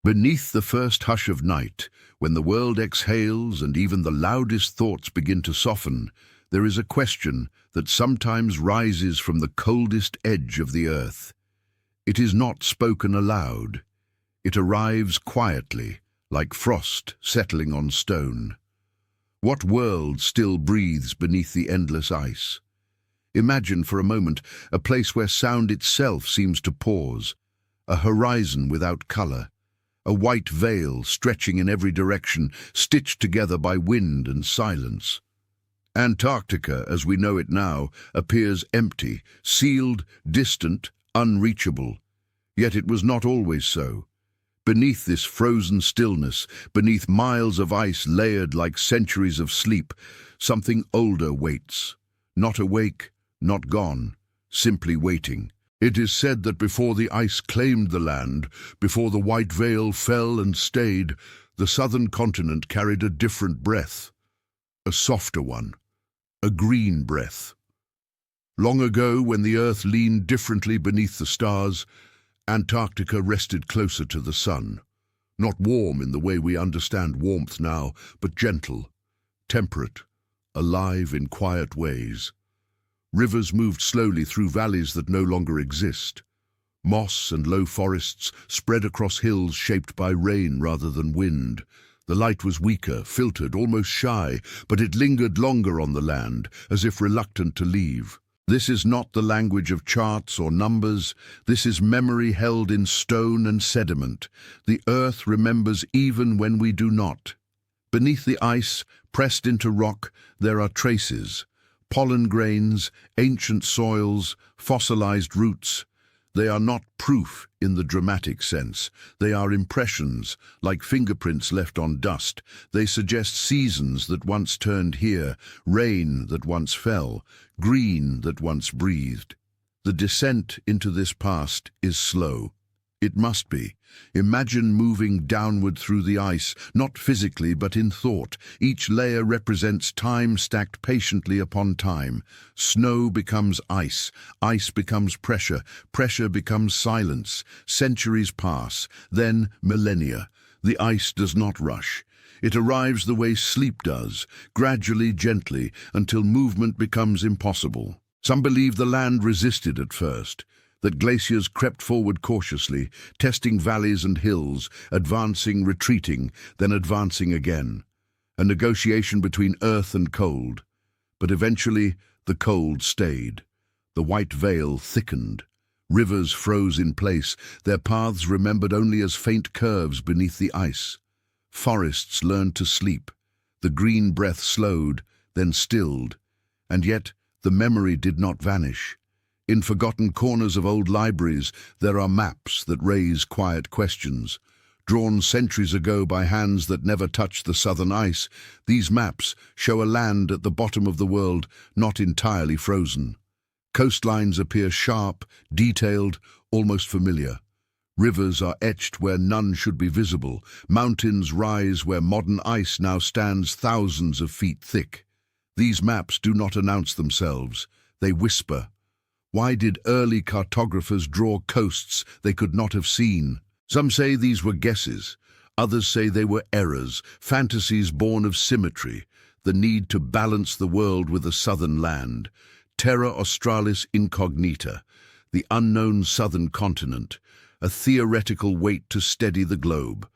Beneath the first hush of night, when the world exhales and even the loudest thoughts begin to soften, there is a question that sometimes rises from the coldest edge of the earth. It is not spoken aloud. It arrives quietly, like frost settling on stone. What world still breathes beneath the endless ice? Imagine for a moment a place where sound itself seems to pause, a horizon without color, a white veil stretching in every direction, stitched together by wind and silence. Antarctica, as we know it now, appears empty, sealed, distant, unreachable. Yet it was not always so. Beneath this frozen stillness, beneath miles of ice layered like centuries of sleep, something older waits. Not awake, not gone, simply waiting. It is said that before the ice claimed the land, before the white veil fell and stayed, the southern continent carried a different breath, a softer one, a green breath. Long ago, when the earth leaned differently beneath the stars, Antarctica rested closer to the sun, not warm in the way we understand warmth now, but gentle, temperate, alive in quiet ways. Rivers moved slowly through valleys that no longer exist. Moss and low forests spread across hills shaped by rain rather than wind. The light was weaker, filtered, almost shy, but it lingered longer on the land, as if reluctant to leave. This is not the language of charts or numbers. This is memory held in stone and sediment. The earth remembers even when we do not. Beneath the ice, pressed into rock, there are traces. Pollen grains, ancient soils, fossilized roots. They are not proof in the dramatic sense. They are impressions, like fingerprints left on dust. They suggest seasons that once turned here, rain that once fell, green that once breathed. The descent into this past is slow. It must be. Imagine moving downward through the ice, not physically but in thought. Each layer represents time stacked patiently upon time. Snow becomes ice becomes pressure, pressure becomes silence. Centuries pass, then millennia. The ice does not rush. It arrives the way sleep does, gradually, gently, until movement becomes impossible. Some believe the land resisted at first, that glaciers crept forward cautiously, testing valleys and hills, advancing, retreating, then advancing again. A negotiation between earth and cold. But eventually, the cold stayed. The white veil thickened. Rivers froze in place, their paths remembered only as faint curves beneath the ice. Forests learned to sleep. The green breath slowed, then stilled. And yet, the memory did not vanish. In forgotten corners of old libraries, there are maps that raise quiet questions. Drawn centuries ago by hands that never touched the southern ice, these maps show a land at the bottom of the world not entirely frozen. Coastlines appear sharp, detailed, almost familiar. Rivers are etched where none should be visible. Mountains rise where modern ice now stands thousands of feet thick. These maps do not announce themselves. They whisper. Why did early cartographers draw coasts they could not have seen? Some say these were guesses. Others say they were errors, fantasies born of symmetry, the need to balance the world with a southern land. Terra Australis Incognita, the unknown southern continent, a theoretical weight to steady the globe.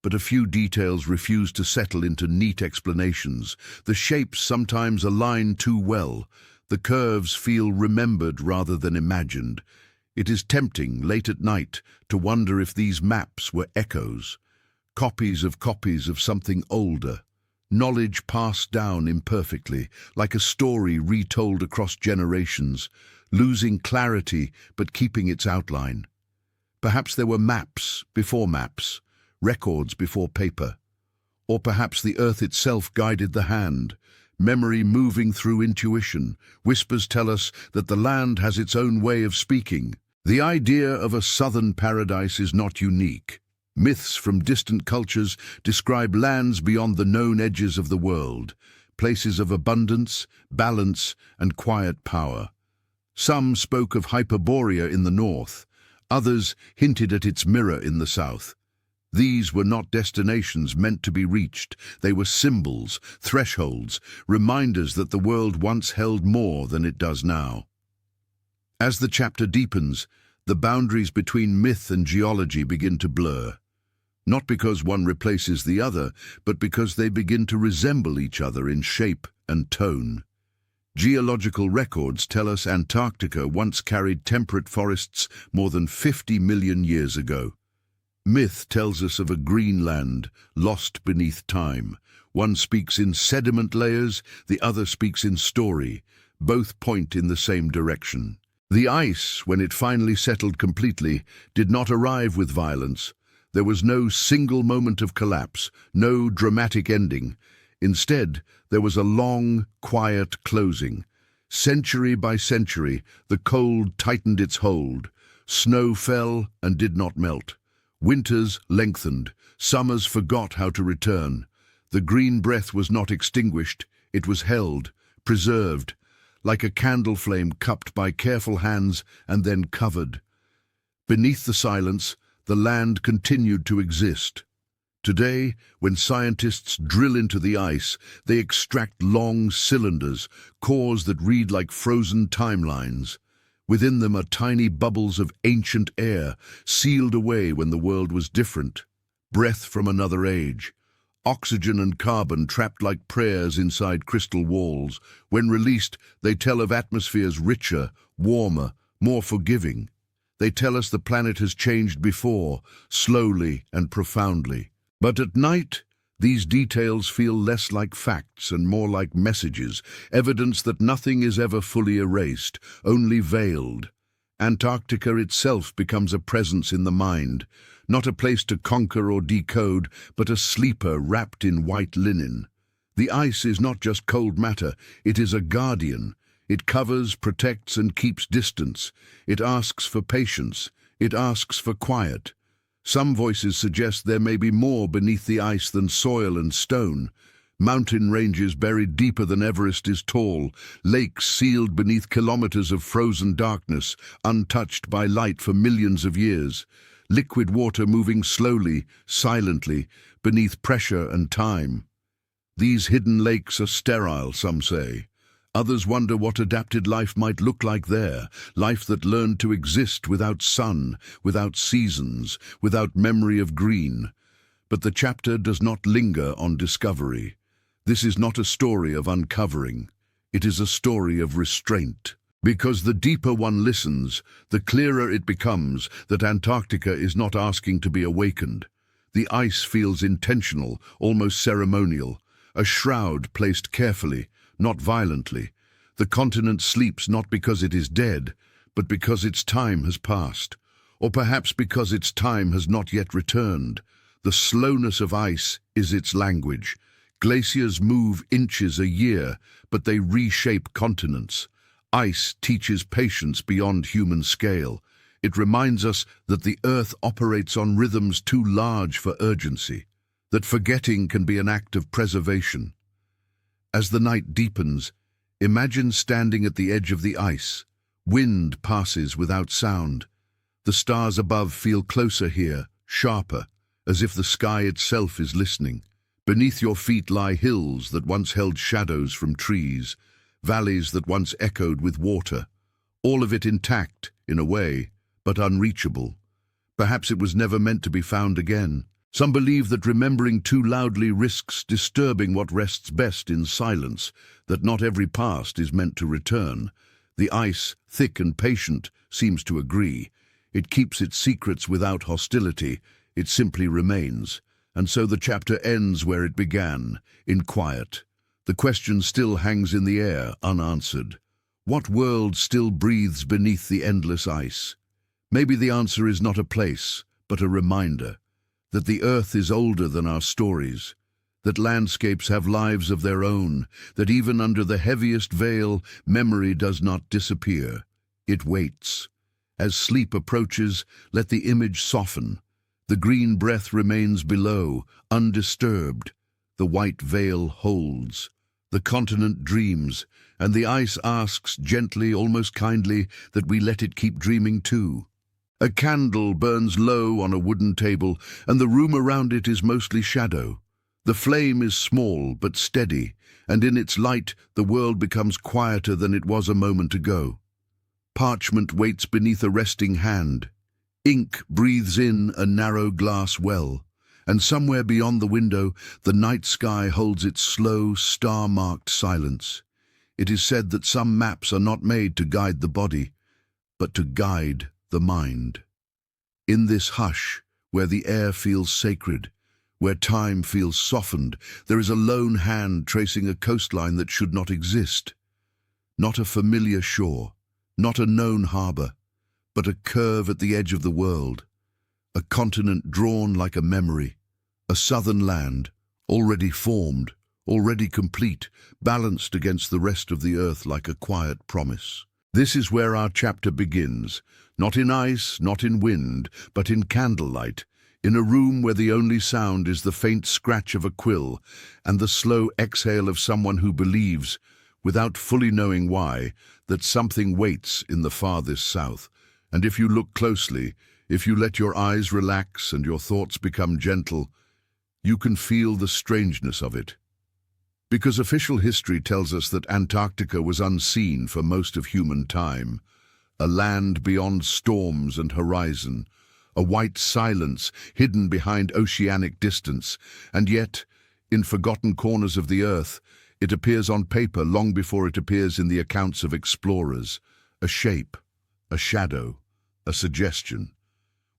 But a few details refuse to settle into neat explanations. The shapes sometimes align too well. The curves feel remembered rather than imagined. It is tempting, late at night, to wonder if these maps were echoes, copies of something older, knowledge passed down imperfectly, like a story retold across generations, losing clarity but keeping its outline. Perhaps there were maps before maps, records before paper. Or perhaps the earth itself guided the hand, memory moving through intuition. Whispers tell us that the land has its own way of speaking. The idea of a southern paradise is not unique. Myths from distant cultures describe lands beyond the known edges of the world, places of abundance, balance, and quiet power. Some spoke of Hyperborea in the north, others hinted at its mirror in the south. These were not destinations meant to be reached. They were symbols, thresholds, reminders that the world once held more than it does now. As the chapter deepens, the boundaries between myth and geology begin to blur. Not because one replaces the other, but because they begin to resemble each other in shape and tone. Geological records tell us Antarctica once carried temperate forests more than 50 million years ago. Myth tells us of a Greenland lost beneath time. One speaks in sediment layers, the other speaks in story. Both point in the same direction. The ice, when it finally settled completely, did not arrive with violence. There was no single moment of collapse, no dramatic ending. Instead, there was a long, quiet closing. Century by century, the cold tightened its hold. Snow fell and did not melt. Winters lengthened. Summers forgot how to return. The green breath was not extinguished. It was held, preserved, like a candle flame cupped by careful hands and then covered. Beneath the silence, the land continued to exist. Today, when scientists drill into the ice, they extract long cylinders, cores that read like frozen timelines. Within them are tiny bubbles of ancient air, sealed away when the world was different. Breath from another age. Oxygen and carbon trapped like prayers inside crystal walls. When released, they tell of atmospheres richer, warmer, more forgiving. They tell us the planet has changed before, slowly and profoundly. But at night, these details feel less like facts and more like messages, evidence that nothing is ever fully erased, only veiled. Antarctica itself becomes a presence in the mind, not a place to conquer or decode, but a sleeper wrapped in white linen. The ice is not just cold matter, it is a guardian. It covers, protects, and keeps distance. It asks for patience. It asks for quiet. Some voices suggest there may be more beneath the ice than soil and stone. Mountain ranges buried deeper than Everest is tall, lakes sealed beneath kilometers of frozen darkness, untouched by light for millions of years. Liquid water moving slowly, silently, beneath pressure and time. These hidden lakes are sterile, some say. Others wonder what adapted life might look like there, life that learned to exist without sun, without seasons, without memory of green. But the chapter does not linger on discovery. This is not a story of uncovering. It is a story of restraint. Because the deeper one listens, the clearer it becomes that Antarctica is not asking to be awakened. The ice feels intentional, almost ceremonial, a shroud placed carefully, not violently. The continent sleeps not because it is dead, but because its time has passed, or perhaps because its time has not yet returned. The slowness of ice is its language. Glaciers move inches a year, but they reshape continents. Ice teaches patience beyond human scale. It reminds us that the Earth operates on rhythms too large for urgency, that forgetting can be an act of preservation. As the night deepens, imagine standing at the edge of the ice. Wind passes without sound. The stars above feel closer here, sharper, as if the sky itself is listening. Beneath your feet lie hills that once held shadows from trees, valleys that once echoed with water, all of it intact, in a way, but unreachable. Perhaps it was never meant to be found again. Some believe that remembering too loudly risks disturbing what rests best in silence, that not every past is meant to return. The ice, thick and patient, seems to agree. It keeps its secrets without hostility. It simply remains. And so the chapter ends where it began, in quiet. The question still hangs in the air, unanswered. What world still breathes beneath the endless ice? Maybe the answer is not a place, but a reminder. That the Earth is older than our stories, that landscapes have lives of their own, that even under the heaviest veil, memory does not disappear. It waits. As sleep approaches, let the image soften. The green breath remains below, undisturbed. The white veil holds. The continent dreams, and the ice asks gently, almost kindly, that we let it keep dreaming too. A candle burns low on a wooden table, and the room around it is mostly shadow. The flame is small but steady, and in its light the world becomes quieter than it was a moment ago. Parchment waits beneath a resting hand. Ink breathes in a narrow glass well, and somewhere beyond the window the night sky holds its slow, star-marked silence. It is said that some maps are not made to guide the body, but to guide the mind. In this hush, where the air feels sacred, where time feels softened, there is a lone hand tracing a coastline that should not exist. Not a familiar shore, not a known harbour, but a curve at the edge of the world, a continent drawn like a memory, a southern land, already formed, already complete, balanced against the rest of the earth like a quiet promise. This is where our chapter begins, not in ice, not in wind, but in candlelight, in a room where the only sound is the faint scratch of a quill and the slow exhale of someone who believes, without fully knowing why, that something waits in the farthest south. And if you look closely, if you let your eyes relax and your thoughts become gentle, you can feel the strangeness of it. Because official history tells us that Antarctica was unseen for most of human time, a land beyond storms and horizon, a white silence hidden behind oceanic distance, and yet, in forgotten corners of the earth, it appears on paper long before it appears in the accounts of explorers, a shape, a shadow, a suggestion.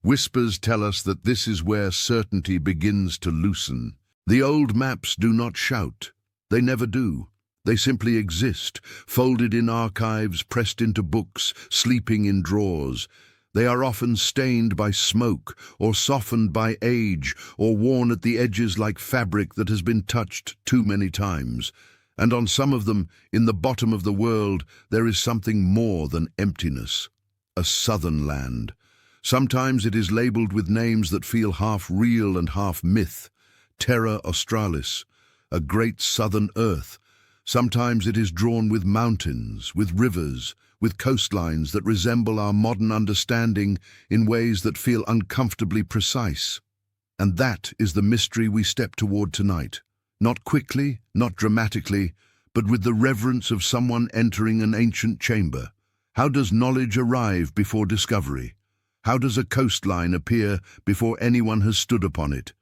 Whispers tell us that this is where certainty begins to loosen. The old maps do not shout. They never do. They simply exist, folded in archives, pressed into books, sleeping in drawers. They are often stained by smoke, or softened by age, or worn at the edges like fabric that has been touched too many times. And on some of them, in the bottom of the world, there is something more than emptiness. A southern land. Sometimes it is labelled with names that feel half real and half myth. Terra Australis, a great southern earth. Sometimes it is drawn with mountains, with rivers, with coastlines that resemble our modern understanding in ways that feel uncomfortably precise. And that is the mystery we step toward tonight. Not quickly, not dramatically, but with the reverence of someone entering an ancient chamber. How does knowledge arrive before discovery? How does a coastline appear before anyone has stood upon it?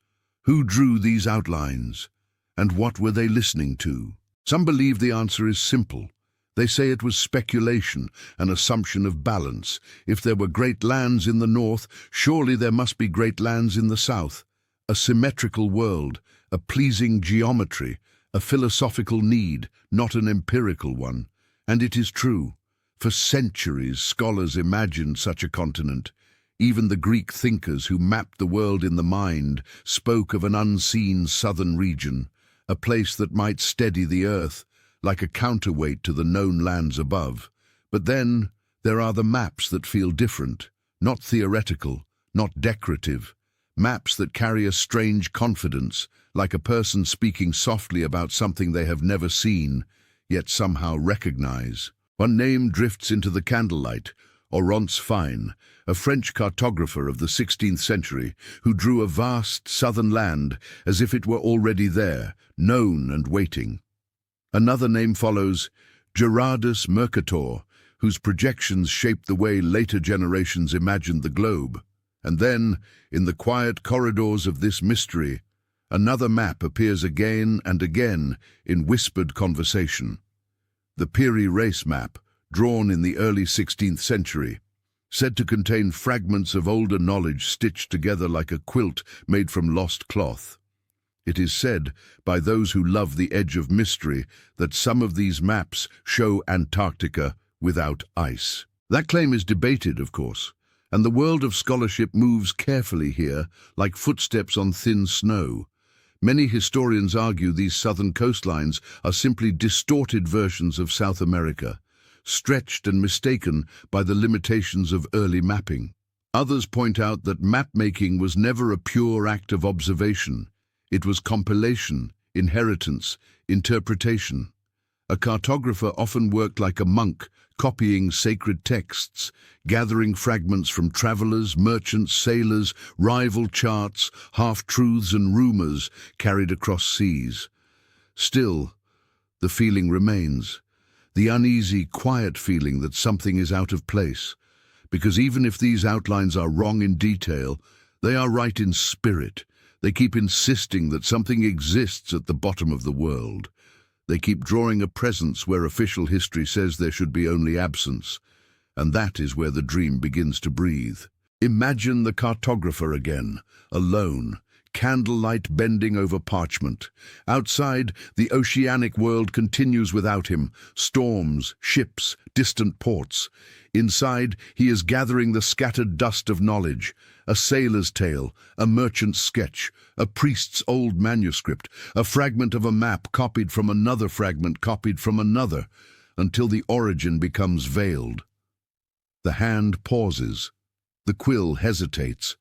Who drew these outlines? And what were they listening to? Some believe the answer is simple. They say it was speculation, an assumption of balance. If there were great lands in the north, surely there must be great lands in the south. A symmetrical world, a pleasing geometry, a philosophical need, not an empirical one. And it is true. For centuries, scholars imagined such a continent. Even the Greek thinkers who mapped the world in the mind spoke of an unseen southern region, a place that might steady the earth, like a counterweight to the known lands above. But then there are the maps that feel different, not theoretical, not decorative. Maps that carry a strange confidence, like a person speaking softly about something they have never seen, yet somehow recognize. One name drifts into the candlelight, Oronce Fine, a French cartographer of the 16th century who drew a vast southern land as if it were already there, known and waiting. Another name follows, Gerardus Mercator, whose projections shaped the way later generations imagined the globe. And then, in the quiet corridors of this mystery, another map appears again and again in whispered conversation. The Piri Reis map, drawn in the early 16th century, said to contain fragments of older knowledge stitched together like a quilt made from lost cloth. It is said, by those who love the edge of mystery, that some of these maps show Antarctica without ice. That claim is debated, of course, and the world of scholarship moves carefully here, like footsteps on thin snow. Many historians argue these southern coastlines are simply distorted versions of South America, stretched and mistaken by the limitations of early mapping. Others point out that map-making was never a pure act of observation. It was compilation, inheritance, interpretation. A cartographer often worked like a monk, copying sacred texts, gathering fragments from travelers, merchants, sailors, rival charts, half-truths and rumors carried across seas. Still, the feeling remains, the uneasy, quiet feeling that something is out of place, because even if these outlines are wrong in detail, they are right in spirit. They keep insisting that something exists at the bottom of the world. They keep drawing a presence where official history says there should be only absence, and that is where the dream begins to breathe. Imagine the cartographer again, alone, candlelight bending over parchment. Outside, the oceanic world continues without him, storms, ships, distant ports. Inside, he is gathering the scattered dust of knowledge, a sailor's tale, a merchant's sketch, a priest's old manuscript, a fragment of a map copied from another fragment copied from another, until the origin becomes veiled. The hand pauses, the quill hesitates,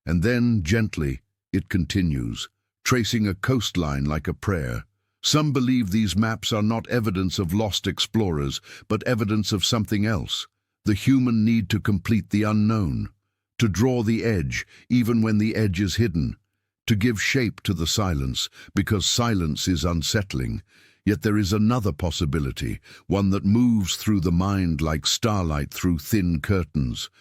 and then, gently, it continues, tracing a coastline like a prayer. Some believe these maps are not evidence of lost explorers, but evidence of something else, the human need to complete the unknown, to draw the edge, even when the edge is hidden, to give shape to the silence, because silence is unsettling. Yet there is another possibility, one that moves through the mind like starlight through thin curtains.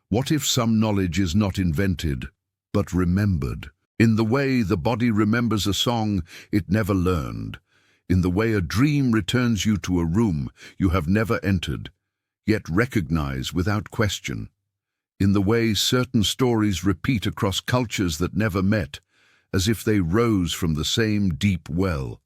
What if some knowledge is not invented, but remembered? In the way the body remembers a song it never learned, in the way a dream returns you to a room you have never entered, yet recognize without question, in the way certain stories repeat across cultures that never met, as if they rose from the same deep well.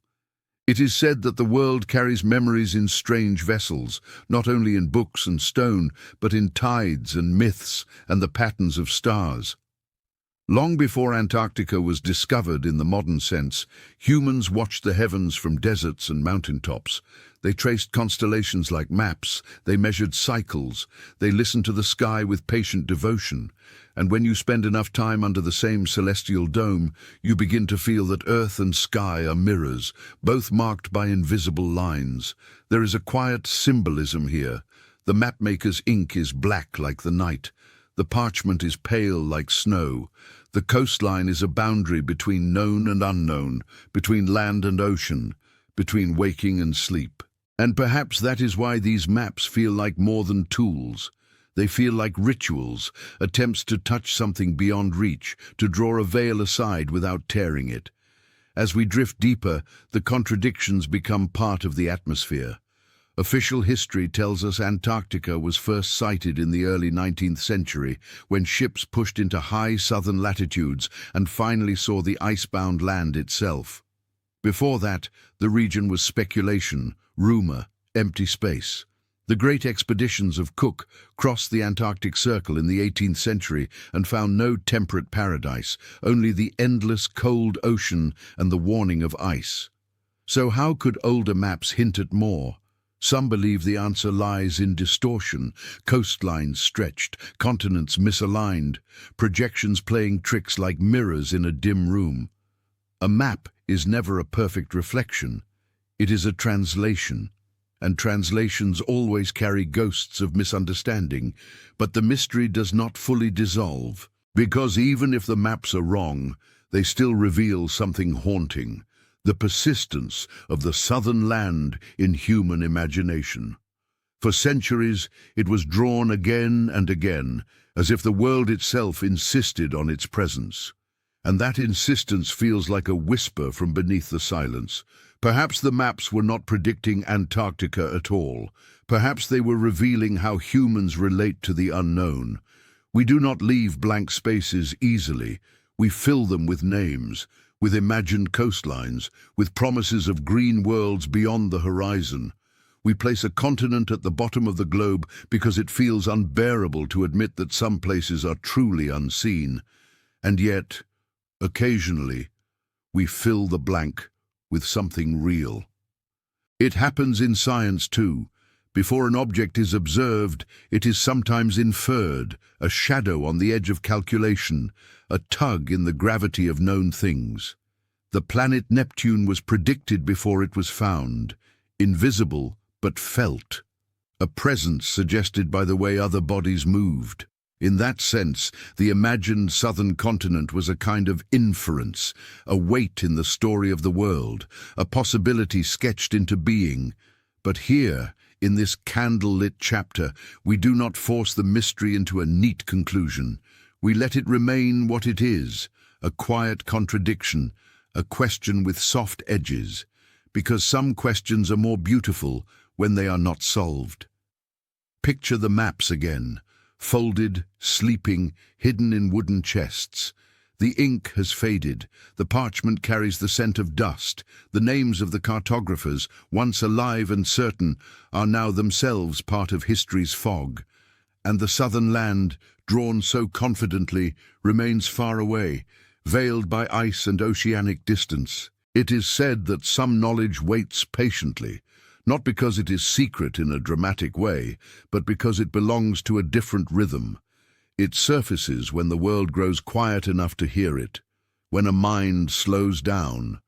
It is said that the world carries memories in strange vessels, not only in books and stone, but in tides and myths and the patterns of stars. Long before Antarctica was discovered in the modern sense, humans watched the heavens from deserts and mountaintops. They traced constellations like maps, they measured cycles, they listened to the sky with patient devotion. And when you spend enough time under the same celestial dome, you begin to feel that earth and sky are mirrors, both marked by invisible lines. There is a quiet symbolism here. The mapmaker's ink is black like the night. The parchment is pale like snow. The coastline is a boundary between known and unknown, between land and ocean, between waking and sleep. And perhaps that is why these maps feel like more than tools. They feel like rituals, attempts to touch something beyond reach, to draw a veil aside without tearing it. As we drift deeper, the contradictions become part of the atmosphere. Official history tells us Antarctica was first sighted in the early 19th century, when ships pushed into high southern latitudes and finally saw the icebound land itself. Before that, the region was speculation, rumor, empty space. The great expeditions of Cook crossed the Antarctic Circle in the 18th century and found no temperate paradise, only the endless cold ocean and the warning of ice. So how could older maps hint at more? Some believe the answer lies in distortion, coastlines stretched, continents misaligned, projections playing tricks like mirrors in a dim room. A map is never a perfect reflection. It is a translation, and translations always carry ghosts of misunderstanding, but the mystery does not fully dissolve, because even if the maps are wrong, they still reveal something haunting. The persistence of the southern land in human imagination. For centuries, it was drawn again and again, as if the world itself insisted on its presence. And that insistence feels like a whisper from beneath the silence. Perhaps the maps were not predicting Antarctica at all. Perhaps they were revealing how humans relate to the unknown. We do not leave blank spaces easily. We fill them with names, with imagined coastlines, with promises of green worlds beyond the horizon. We place a continent at the bottom of the globe because it feels unbearable to admit that some places are truly unseen. And yet, occasionally, we fill the blank with something real. It happens in science too. Before an object is observed, it is sometimes inferred, a shadow on the edge of calculation, a tug in the gravity of known things. The planet Neptune was predicted before it was found. invisible but felt, a presence suggested by the way other bodies moved. In that sense, the imagined southern continent was a kind of inference, a weight in the story of the world, a possibility sketched into being. But here, in this candle-lit chapter, we do not force the mystery into a neat conclusion. We let it remain what it is, a quiet contradiction, a question with soft edges, because some questions are more beautiful when they are not solved. Picture the maps again, folded, sleeping, hidden in wooden chests. The ink has faded, the parchment carries the scent of dust, the names of the cartographers, once alive and certain, are now themselves part of history's fog. And the southern land, drawn so confidently, remains far away, veiled by ice and oceanic distance. It is said that some knowledge waits patiently, not because it is secret in a dramatic way, but because it belongs to a different rhythm. It surfaces when the world grows quiet enough to hear it, when a mind slows down,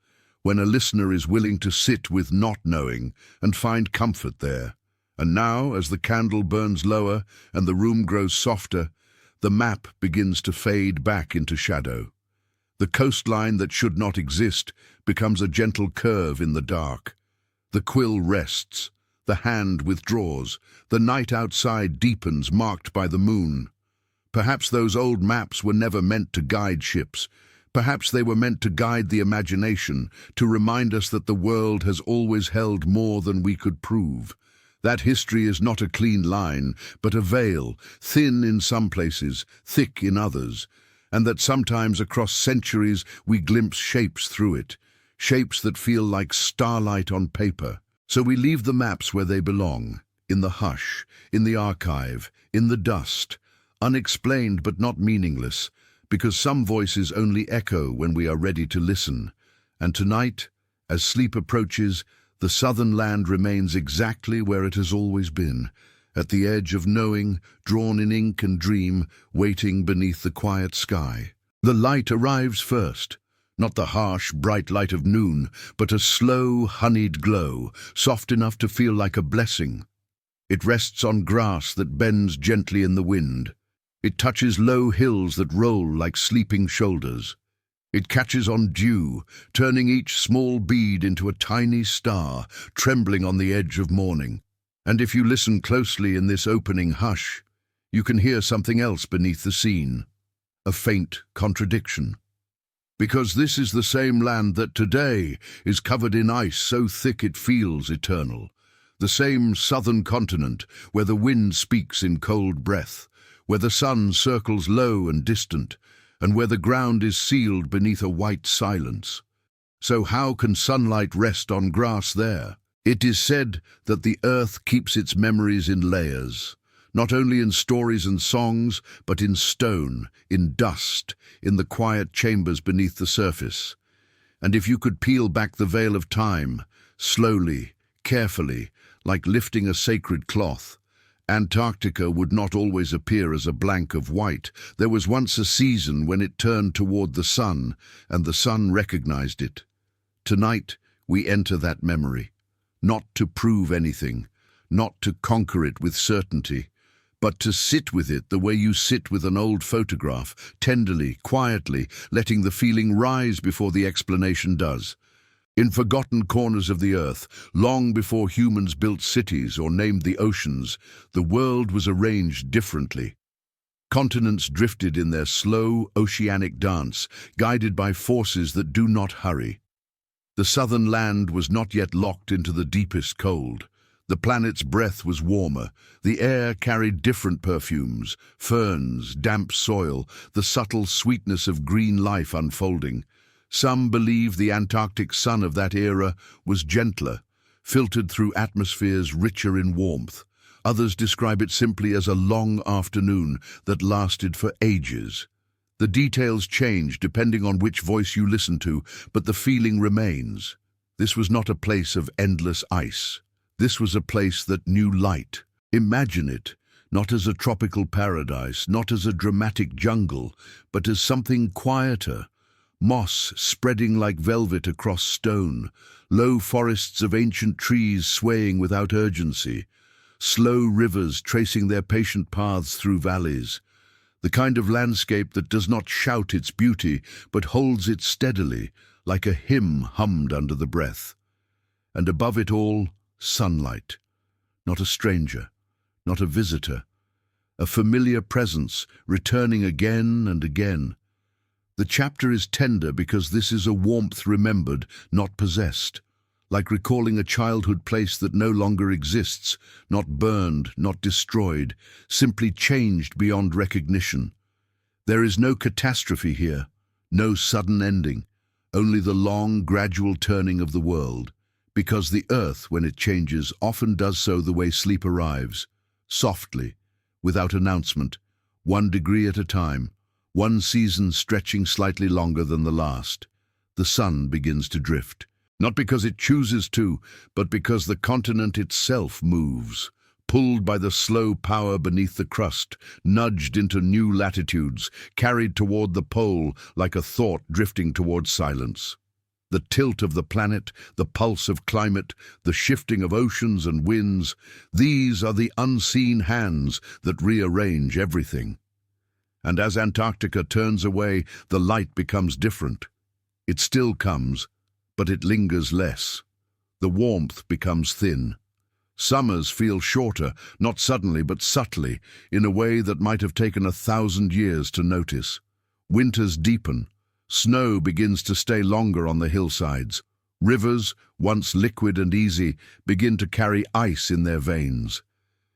when a listener is willing to sit with not knowing and find comfort there. And now, as the candle burns lower and the room grows softer, the map begins to fade back into shadow. The coastline that should not exist becomes a gentle curve in the dark. The quill rests, the hand withdraws, the night outside deepens, marked by the moon. Perhaps those old maps were never meant to guide ships. Perhaps they were meant to guide the imagination, to remind us that the world has always held more than we could prove. That history is not a clean line, but a veil, thin in some places, thick in others, and that sometimes across centuries we glimpse shapes through it, shapes that feel like starlight on paper. So we leave the maps where they belong, in the hush, in the archive, in the dust, unexplained but not meaningless, because some voices only echo when we are ready to listen. And tonight, as sleep approaches, the southern land remains exactly where it has always been, at the edge of knowing, drawn in ink and dream, waiting beneath the quiet sky. The light arrives first, not the harsh, bright light of noon, but a slow, honeyed glow, soft enough to feel like a blessing. It rests on grass that bends gently in the wind. It touches low hills that roll like sleeping shoulders. It catches on dew, turning each small bead into a tiny star, trembling on the edge of morning. And if you listen closely in this opening hush, you can hear something else beneath the scene, a faint contradiction. Because this is the same land that today is covered in ice so thick it feels eternal. The same southern continent where the wind speaks in cold breath, where the sun circles low and distant, and where the ground is sealed beneath a white silence. So how can sunlight rest on grass there? It is said that the earth keeps its memories in layers, not only in stories and songs, but in stone, in dust, in the quiet chambers beneath the surface. And if you could peel back the veil of time, slowly, carefully, like lifting a sacred cloth, Antarctica would not always appear as a blank of white. There was once a season when it turned toward the sun, and the sun recognized it. Tonight, we enter that memory, not to prove anything, not to conquer it with certainty, but to sit with it the way you sit with an old photograph, tenderly, quietly, letting the feeling rise before the explanation does. In forgotten corners of the earth, long before humans built cities or named the oceans, the world was arranged differently. Continents drifted in their slow, oceanic dance, guided by forces that do not hurry. The southern land was not yet locked into the deepest cold. The planet's breath was warmer. The air carried different perfumes, ferns, damp soil, the subtle sweetness of green life unfolding. Some believe the Antarctic sun of that era was gentler, filtered through atmospheres richer in warmth. Others describe it simply as a long afternoon that lasted for ages. The details change depending on which voice you listen to, but the feeling remains. This was not a place of endless ice. This was a place that knew light. Imagine it, not as a tropical paradise, not as a dramatic jungle, but as something quieter, moss spreading like velvet across stone, low forests of ancient trees swaying without urgency, slow rivers tracing their patient paths through valleys, the kind of landscape that does not shout its beauty but holds it steadily, like a hymn hummed under the breath. And above it all, sunlight. Not a stranger, not a visitor, a familiar presence returning again and again. The chapter is tender because this is a warmth remembered, not possessed, like recalling a childhood place that no longer exists, not burned, not destroyed, simply changed beyond recognition. There is no catastrophe here, no sudden ending, only the long, gradual turning of the world, because the earth, when it changes, often does so the way sleep arrives, softly, without announcement, 1 degree at a time, one season stretching slightly longer than the last. The sun begins to drift, not because it chooses to, but because the continent itself moves, pulled by the slow power beneath the crust, nudged into new latitudes, carried toward the pole like a thought drifting toward silence. The tilt of the planet, the pulse of climate, the shifting of oceans and winds, these are the unseen hands that rearrange everything. And as Antarctica turns away, the light becomes different. It still comes, but it lingers less. The warmth becomes thin. Summers feel shorter, not suddenly but subtly, in a way that might have taken 1,000 years to notice. Winters deepen. Snow begins to stay longer on the hillsides. Rivers, once liquid and easy, begin to carry ice in their veins.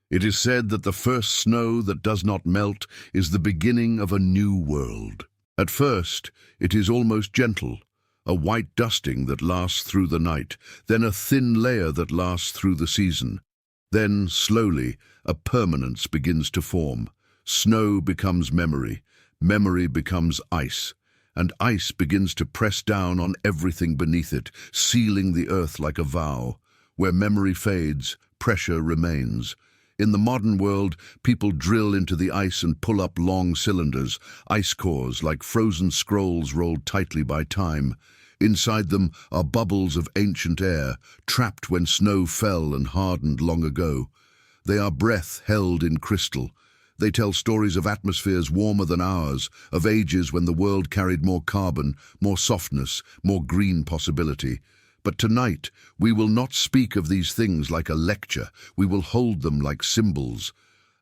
It is said that the first snow that does not melt is the beginning of a new world. At first, it is almost gentle, a white dusting that lasts through the night, then a thin layer that lasts through the season. Then, slowly, a permanence begins to form. Snow becomes memory, memory becomes ice, and ice begins to press down on everything beneath it, sealing the earth like a vow. Where memory fades, pressure remains. In the modern world, people drill into the ice and pull up long cylinders, ice cores like frozen scrolls rolled tightly by time. Inside them are bubbles of ancient air, trapped when snow fell and hardened long ago. They are breath held in crystal. They tell stories of atmospheres warmer than ours, of ages when the world carried more carbon, more softness, more green possibility. But tonight, we will not speak of these things like a lecture. We will hold them like symbols.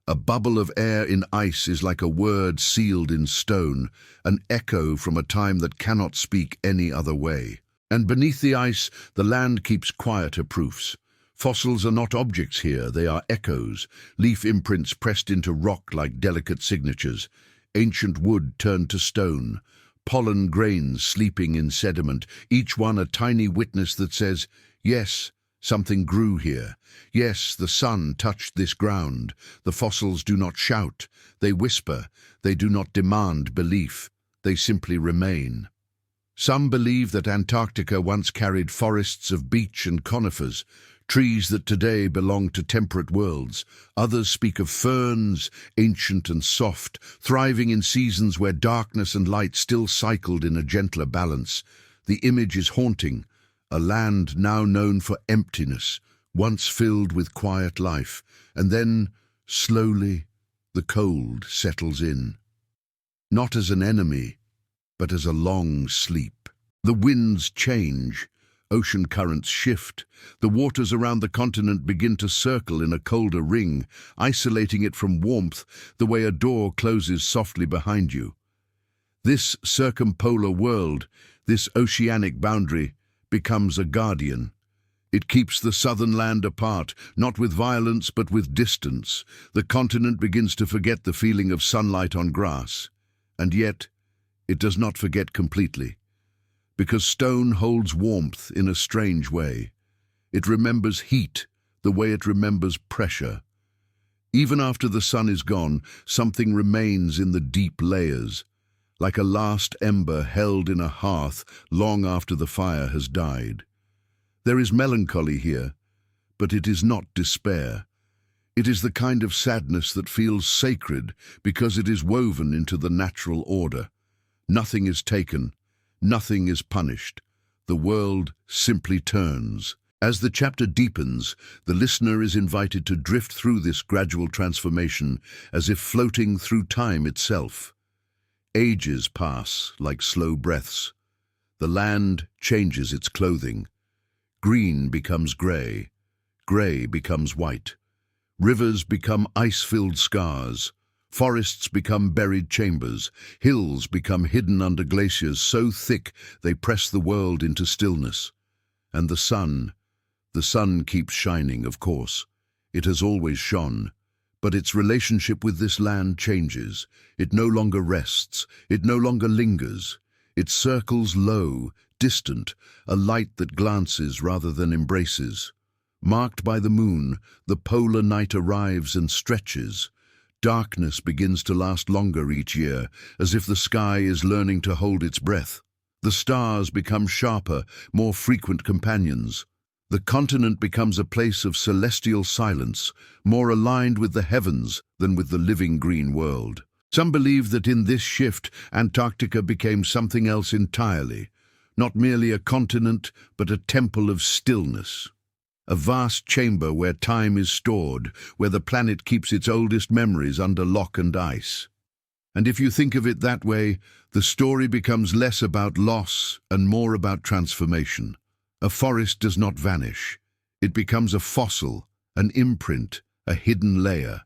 A bubble of air in ice is like a word sealed in stone, an echo from a time that cannot speak any other way. And beneath the ice, the land keeps quieter proofs. Fossils are not objects here, they are echoes, leaf imprints pressed into rock like delicate signatures, ancient wood turned to stone, pollen grains sleeping in sediment, each one a tiny witness that says, yes, something grew here. Yes, the sun touched this ground. The fossils do not shout, they whisper, they do not demand belief, they simply remain. Some believe that Antarctica once carried forests of beech and conifers, trees that today belong to temperate worlds. Others speak of ferns, ancient and soft, thriving in seasons where darkness and light still cycled in a gentler balance. The image is haunting, a land now known for emptiness, once filled with quiet life, and then, slowly, the cold settles in. Not as an enemy, but as a long sleep. The winds change. Ocean currents shift. The waters around the continent begin to circle in a colder ring, isolating it from warmth the way a door closes softly behind you. This circumpolar world, this oceanic boundary, becomes a guardian. It keeps the southern land apart, not with violence but with distance. The continent begins to forget the feeling of sunlight on grass. And yet, it does not forget completely. Because stone holds warmth in a strange way. It remembers heat the way it remembers pressure. Even after the sun is gone, something remains in the deep layers, like a last ember held in a hearth long after the fire has died. There is melancholy here, but it is not despair. It is the kind of sadness that feels sacred because it is woven into the natural order. Nothing is taken, Nothing is punished. The world simply turns. As the chapter deepens, the listener is invited to drift through this gradual transformation as if floating through time itself. Ages pass like slow breaths. The land changes its clothing. Green becomes grey. Grey becomes white. Rivers become ice-filled scars. Forests become buried chambers. Hills become hidden under glaciers so thick they press the world into stillness. And the sun keeps shining, of course. It has always shone. But its relationship with this land changes. It no longer rests. It no longer lingers. It circles low, distant, a light that glances rather than embraces. Marked by the moon, the polar night arrives and stretches. Darkness begins to last longer each year, as if the sky is learning to hold its breath. The stars become sharper, more frequent companions. The continent becomes a place of celestial silence, more aligned with the heavens than with the living green world. Some believe that in this shift, Antarctica became something else entirely, not merely a continent, but a temple of stillness. A vast chamber where time is stored, where the planet keeps its oldest memories under lock and ice. And if you think of it that way, the story becomes less about loss and more about transformation. A forest does not vanish. It becomes a fossil, an imprint, a hidden layer.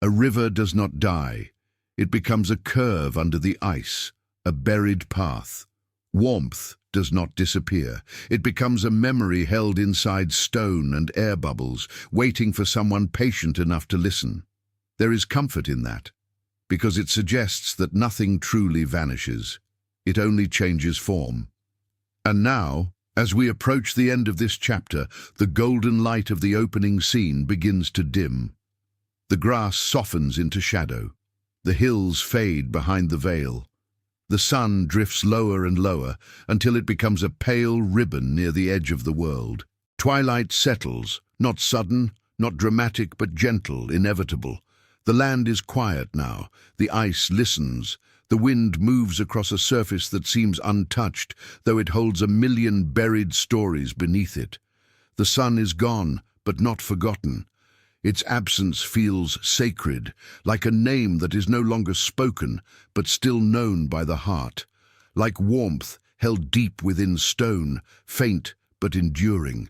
A river does not die. It becomes a curve under the ice, a buried path. Warmth does not disappear. It becomes a memory held inside stone and air bubbles, waiting for someone patient enough to listen. There is comfort in that, because it suggests that nothing truly vanishes. It only changes form. And now, as we approach the end of this chapter, the golden light of the opening scene begins to dim. The grass softens into shadow. The hills fade behind the veil. The sun drifts lower and lower until it becomes a pale ribbon near the edge of the world. Twilight settles, not sudden, not dramatic, but gentle, inevitable. The land is quiet now. The ice listens. The wind moves across a surface that seems untouched, though it holds 1,000,000 buried stories beneath it. The sun is gone, but not forgotten. Its absence feels sacred, like a name that is no longer spoken, but still known by the heart. Like warmth held deep within stone, faint but enduring.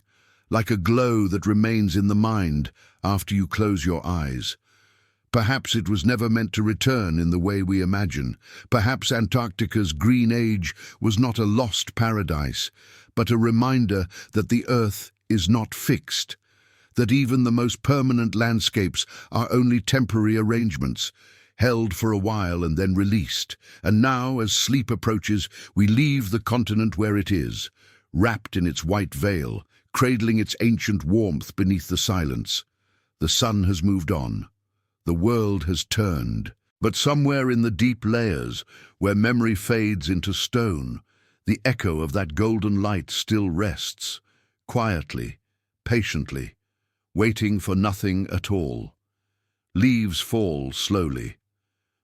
Like a glow that remains in the mind after you close your eyes. Perhaps it was never meant to return in the way we imagine. Perhaps Antarctica's green age was not a lost paradise, but a reminder that the Earth is not fixed. That even the most permanent landscapes are only temporary arrangements, held for a while and then released. And now, as sleep approaches, we leave the continent where it is, wrapped in its white veil, cradling its ancient warmth beneath the silence. The sun has moved on. The world has turned. But somewhere in the deep layers, where memory fades into stone, the echo of that golden light still rests, quietly, patiently, waiting for nothing at all. Leaves fall slowly.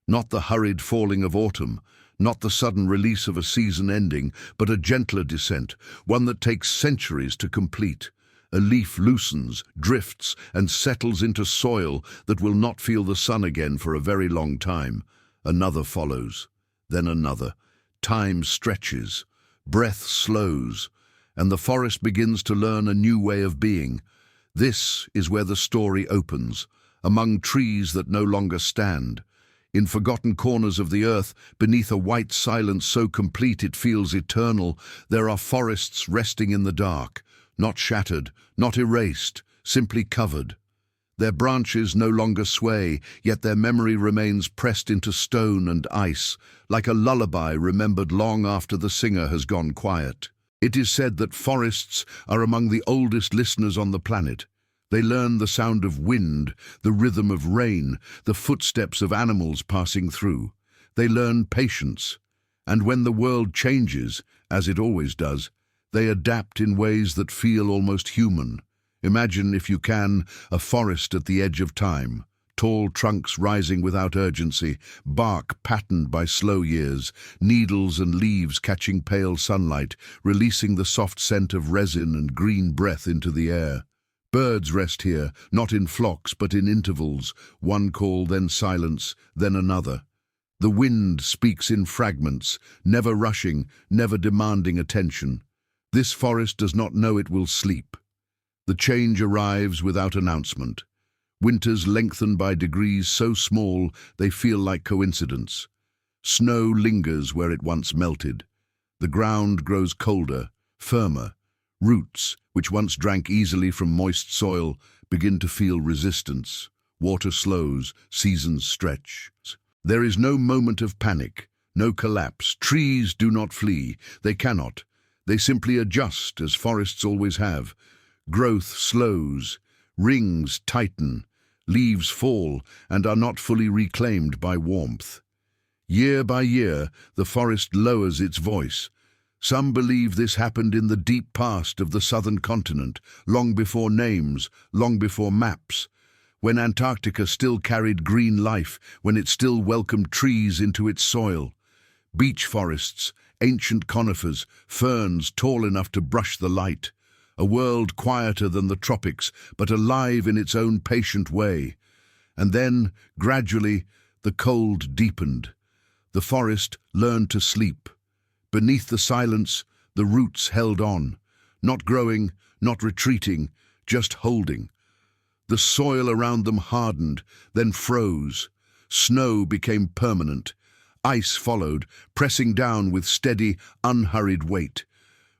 Not the hurried falling of autumn, not the sudden release of a season ending, but a gentler descent, one that takes centuries to complete. A leaf loosens, drifts, and settles into soil that will not feel the sun again for a very long time. Another follows, then another. Time stretches, breath slows, and the forest begins to learn a new way of being. This is where the story opens, among trees that no longer stand. In forgotten corners of the earth, beneath a white silence so complete it feels eternal, there are forests resting in the dark, not shattered, not erased, simply covered. Their branches no longer sway, yet their memory remains pressed into stone and ice, like a lullaby remembered long after the singer has gone quiet. It is said that forests are among the oldest listeners on the planet. They learn the sound of wind, the rhythm of rain, the footsteps of animals passing through. They learn patience. And when the world changes, as it always does, they adapt in ways that feel almost human. Imagine, if you can, a forest at the edge of time. tall trunks rising without urgency, bark patterned by slow years, needles and leaves catching pale sunlight, releasing the soft scent of resin and green breath into the air. Birds rest here, not in flocks but in intervals, one call, then silence, then another. The wind speaks in fragments, never rushing, never demanding attention. This forest does not know it will sleep. The change arrives without announcement. Winters lengthen by degrees so small they feel like coincidence. Snow lingers where it once melted. The ground grows colder, firmer. Roots, which once drank easily from moist soil, begin to feel resistance. Water slows, seasons stretch. There is no moment of panic, no collapse. Trees do not flee. They cannot. They simply adjust, as forests always have. Growth slows, rings tighten, leaves fall and are not fully reclaimed by warmth. Year by year, the forest lowers its voice. Some believe this happened in the deep past of the southern continent, long before names, long before maps, when Antarctica still carried green life, when it still welcomed trees into its soil. Beech forests, ancient conifers, ferns tall enough to brush the light. A world quieter than the tropics, but alive in its own patient way. And then, gradually, the cold deepened. The forest learned to sleep. Beneath the silence, the roots held on, not growing, not retreating, just holding. The soil around them hardened, then froze. Snow became permanent. Ice followed, pressing down with steady, unhurried weight.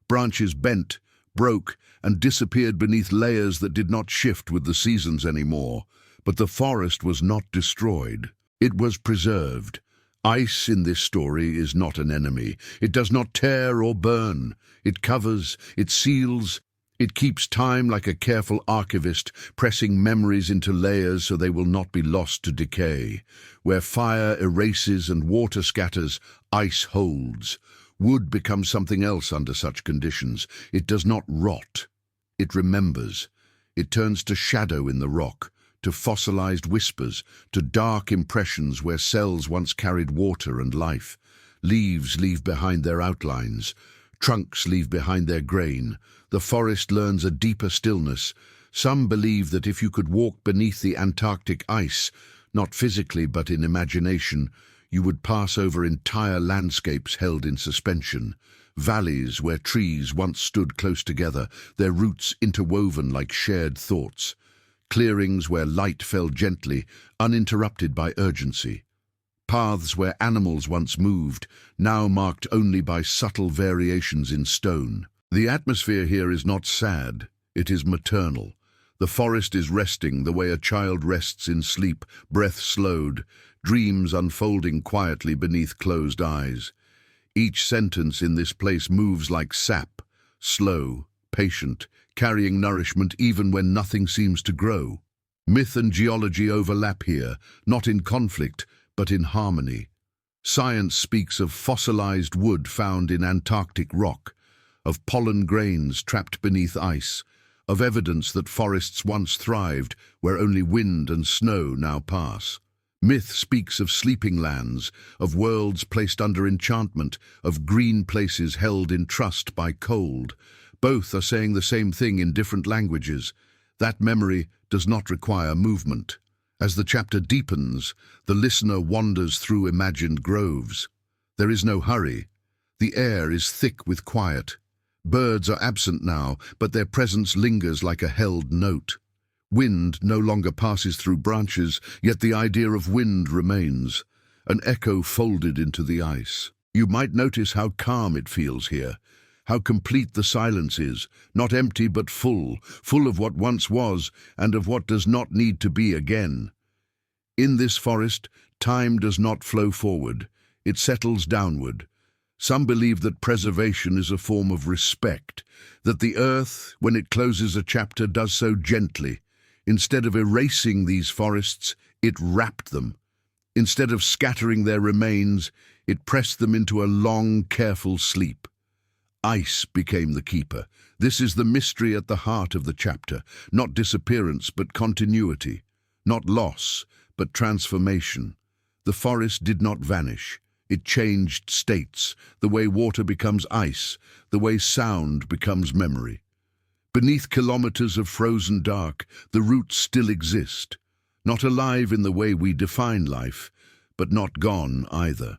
Branches bent, broke, and disappeared beneath layers that did not shift with the seasons anymore. But the forest was not destroyed. It was preserved. Ice in this story is not an enemy. It does not tear or burn. It covers, it seals, it keeps time like a careful archivist, pressing memories into layers so they will not be lost to decay. Where fire erases and water scatters, ice holds. Wood becomes something else under such conditions. It does not rot. It remembers. It turns to shadow in the rock, to fossilized whispers, to dark impressions where cells once carried water and life. Leaves leave behind their outlines. Trunks leave behind their grain. The forest learns a deeper stillness. Some believe that if you could walk beneath the Antarctic ice, not physically but in imagination, you would pass over entire landscapes held in suspension. Valleys where trees once stood close together, their roots interwoven like shared thoughts. Clearings where light fell gently, uninterrupted by urgency. Paths where animals once moved, now marked only by subtle variations in stone. The atmosphere here is not sad, it is maternal. The forest is resting the way a child rests in sleep, breath slowed, dreams unfolding quietly beneath closed eyes. Each sentence in this place moves like sap, slow, patient, carrying nourishment even when nothing seems to grow. Myth and geology overlap here, not in conflict, but in harmony. Science speaks of fossilized wood found in Antarctic rock, of pollen grains trapped beneath ice, of evidence that forests once thrived where only wind and snow now pass. Myth speaks of sleeping lands, of worlds placed under enchantment, of green places held in trust by cold. Both are saying the same thing in different languages. That memory does not require movement. As the chapter deepens, the listener wanders through imagined groves. There is no hurry. The air is thick with quiet. Birds are absent now, but their presence lingers like a held note. Wind no longer passes through branches, yet the idea of wind remains, an echo folded into the ice. You might notice how calm it feels here, how complete the silence is, not empty but full, full of what once was and of what does not need to be again. In this forest, time does not flow forward, it settles downward. Some believe that preservation is a form of respect, that the earth, when it closes a chapter, does so gently. Instead of erasing these forests, it wrapped them. Instead of scattering their remains, it pressed them into a long, careful sleep. Ice became the keeper. This is the mystery at the heart of the chapter, not disappearance but continuity, not loss, but transformation. The forest did not vanish. It changed states, the way water becomes ice, the way sound becomes memory. Beneath kilometers of frozen dark, the roots still exist, not alive in the way we define life, but not gone either.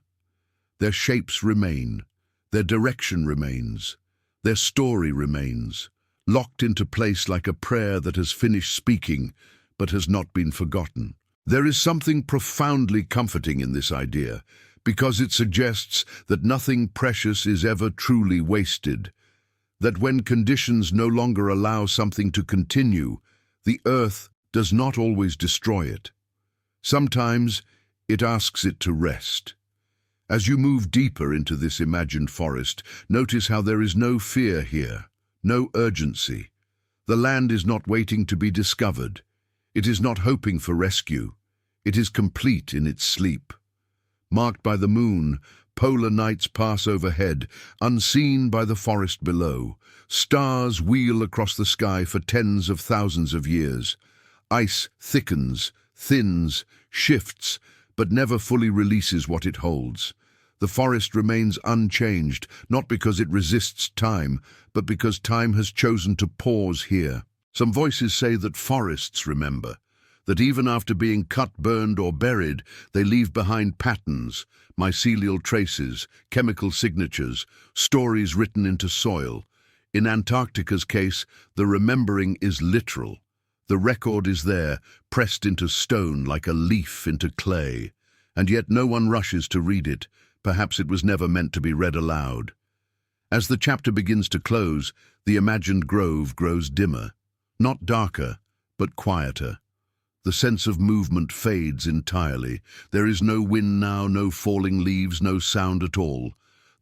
Their shapes remain, their direction remains, their story remains, locked into place like a prayer that has finished speaking but has not been forgotten. There is something profoundly comforting in this idea, because it suggests that nothing precious is ever truly wasted, that when conditions no longer allow something to continue, the earth does not always destroy it. Sometimes it asks it to rest. As you move deeper into this imagined forest, notice how there is no fear here, no urgency. The land is not waiting to be discovered. It is not hoping for rescue. It is complete in its sleep. Marked by the moon, polar nights pass overhead, unseen by the forest below. Stars wheel across the sky for tens of thousands of years. Ice thickens, thins, shifts, but never fully releases what it holds. The forest remains unchanged, not because it resists time, but because time has chosen to pause here. Some voices say that forests remember, that even after being cut, burned, or buried, they leave behind patterns, mycelial traces, chemical signatures, stories written into soil. In Antarctica's case, the remembering is literal. The record is there, pressed into stone like a leaf into clay, and yet no one rushes to read it. Perhaps it was never meant to be read aloud. As the chapter begins to close, the imagined grove grows dimmer, not darker, but quieter. The sense of movement fades entirely. There is no wind now, no falling leaves, no sound at all.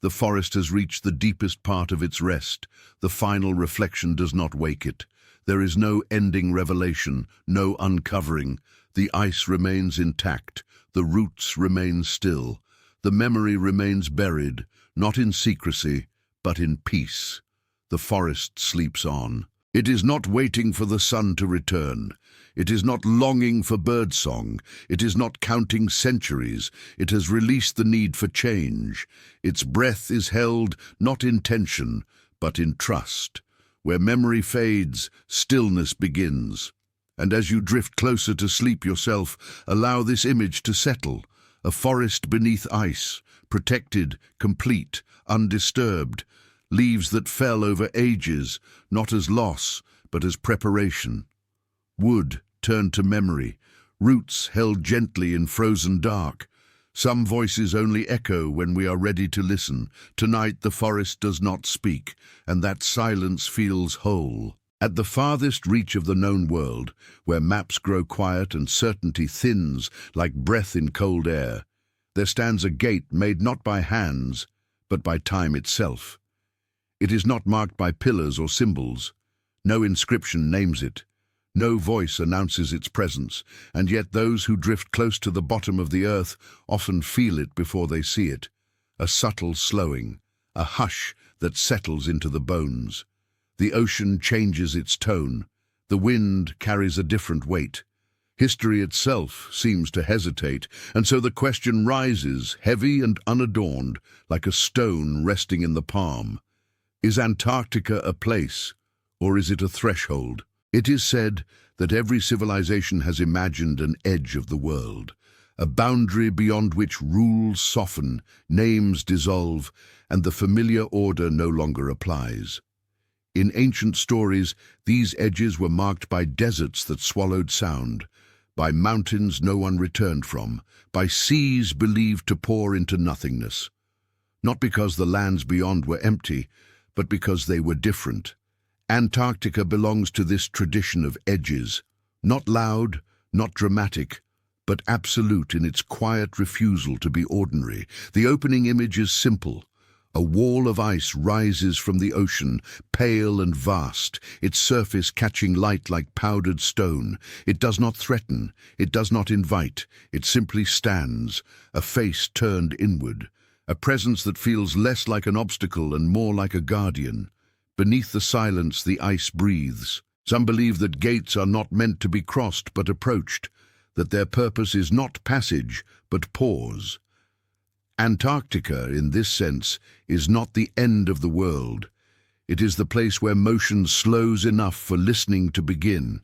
The forest has reached the deepest part of its rest. The final reflection does not wake it. There is no ending revelation, no uncovering. The ice remains intact. The roots remain still. The memory remains buried, not in secrecy, but in peace. The forest sleeps on. It is not waiting for the sun to return. It is not longing for birdsong. It is not counting centuries. It has released the need for change. Its breath is held not in tension, but in trust. Where memory fades, stillness begins. And as you drift closer to sleep yourself, allow this image to settle. A forest beneath ice, protected, complete, undisturbed. Leaves that fell over ages, not as loss, but as preparation. Wood turned to memory, roots held gently in frozen dark. Some voices only echo when we are ready to listen. Tonight the forest does not speak, and that silence feels whole. At the farthest reach of the known world, where maps grow quiet and certainty thins like breath in cold air, there stands a gate made not by hands, but by time itself. It is not marked by pillars or symbols. No inscription names it. No voice announces its presence, and yet those who drift close to the bottom of the earth often feel it before they see it. A subtle slowing, a hush that settles into the bones. The ocean changes its tone. The wind carries a different weight. History itself seems to hesitate, and so the question rises, heavy and unadorned, like a stone resting in the palm. Is Antarctica a place, or is it a threshold? It is said that every civilization has imagined an edge of the world, a boundary beyond which rules soften, names dissolve, and the familiar order no longer applies. In ancient stories, these edges were marked by deserts that swallowed sound, by mountains no one returned from, by seas believed to pour into nothingness. Not because the lands beyond were empty, but because they were different. Antarctica belongs to this tradition of edges, not loud, not dramatic, but absolute in its quiet refusal to be ordinary. The opening image is simple. A wall of ice rises from the ocean, pale and vast, its surface catching light like powdered stone. It does not threaten, it does not invite, it simply stands, a face turned inward, a presence that feels less like an obstacle and more like a guardian. Beneath the silence, the ice breathes. Some believe that gates are not meant to be crossed but approached, that their purpose is not passage, but pause. Antarctica, in this sense, is not the end of the world. It is the place where motion slows enough for listening to begin.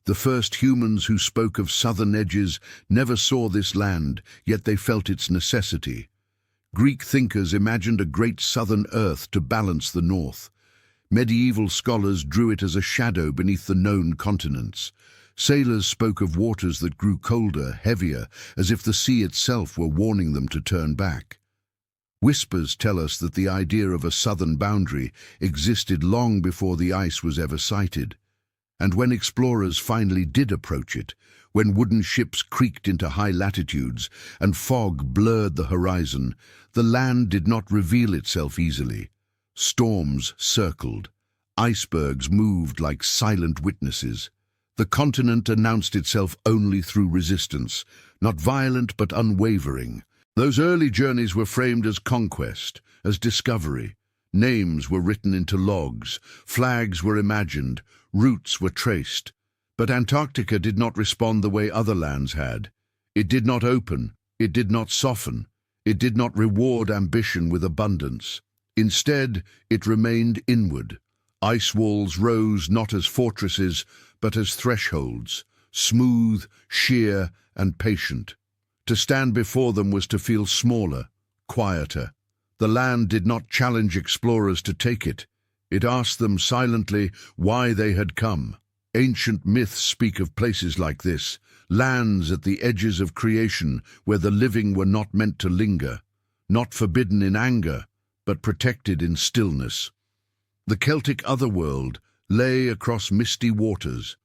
The first humans who spoke of southern edges never saw this land, yet they felt its necessity. Greek thinkers imagined a great southern earth to balance the north. Medieval scholars drew it as a shadow beneath the known continents. Sailors spoke of waters that grew colder, heavier, as if the sea itself were warning them to turn back. Whispers tell us that the idea of a southern boundary existed long before the ice was ever sighted. And when explorers finally did approach it, when wooden ships creaked into high latitudes and fog blurred the horizon, the land did not reveal itself easily. Storms circled. Icebergs moved like silent witnesses. The continent announced itself only through resistance, not violent but unwavering. Those early journeys were framed as conquest, as discovery. Names were written into logs, flags were imagined, routes were traced. But Antarctica did not respond the way other lands had. It did not open, it did not soften, it did not reward ambition with abundance. Instead, it remained inward. Ice walls rose not as fortresses, but as thresholds, smooth, sheer, and patient. To stand before them was to feel smaller, quieter. The land did not challenge explorers to take it. It asked them silently why they had come. Ancient myths speak of places like this, lands at the edges of creation where the living were not meant to linger, not forbidden in anger, but protected in stillness. The Celtic otherworld lay across misty waters.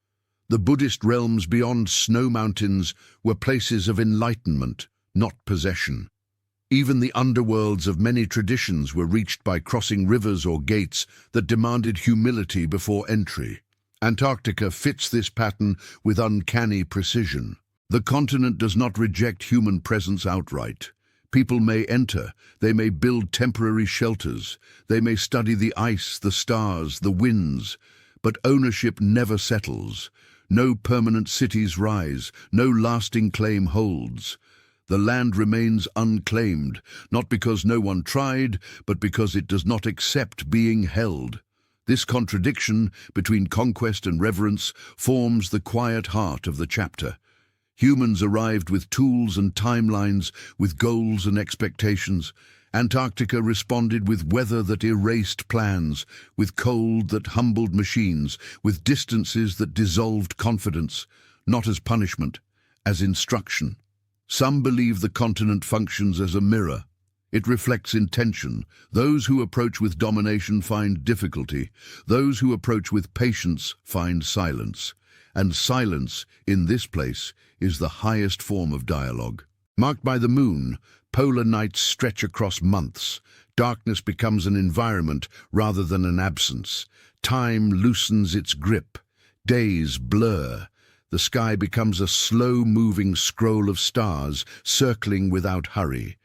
The Buddhist realms beyond snow mountains were places of enlightenment, not possession. Even the underworlds of many traditions were reached by crossing rivers or gates that demanded humility before entry. Antarctica fits this pattern with uncanny precision. The continent does not reject human presence outright. People may enter, they may build temporary shelters, they may study the ice, the stars, the winds, but ownership never settles. No permanent cities rise, no lasting claim holds. The land remains unclaimed, not because no one tried, but because it does not accept being held. This contradiction between conquest and reverence forms the quiet heart of the chapter. Humans arrived with tools and timelines, with goals and expectations. Antarctica responded with weather that erased plans, with cold that humbled machines, with distances that dissolved confidence, not as punishment, as instruction. Some believe the continent functions as a mirror. It reflects intention. Those who approach with domination find difficulty. Those who approach with patience find silence. And silence, in this place, is the highest form of dialogue. Marked by the moon, polar nights stretch across months. Darkness becomes an environment rather than an absence. Time loosens its grip. Days blur. The sky becomes a slow-moving scroll of stars, circling without hurry.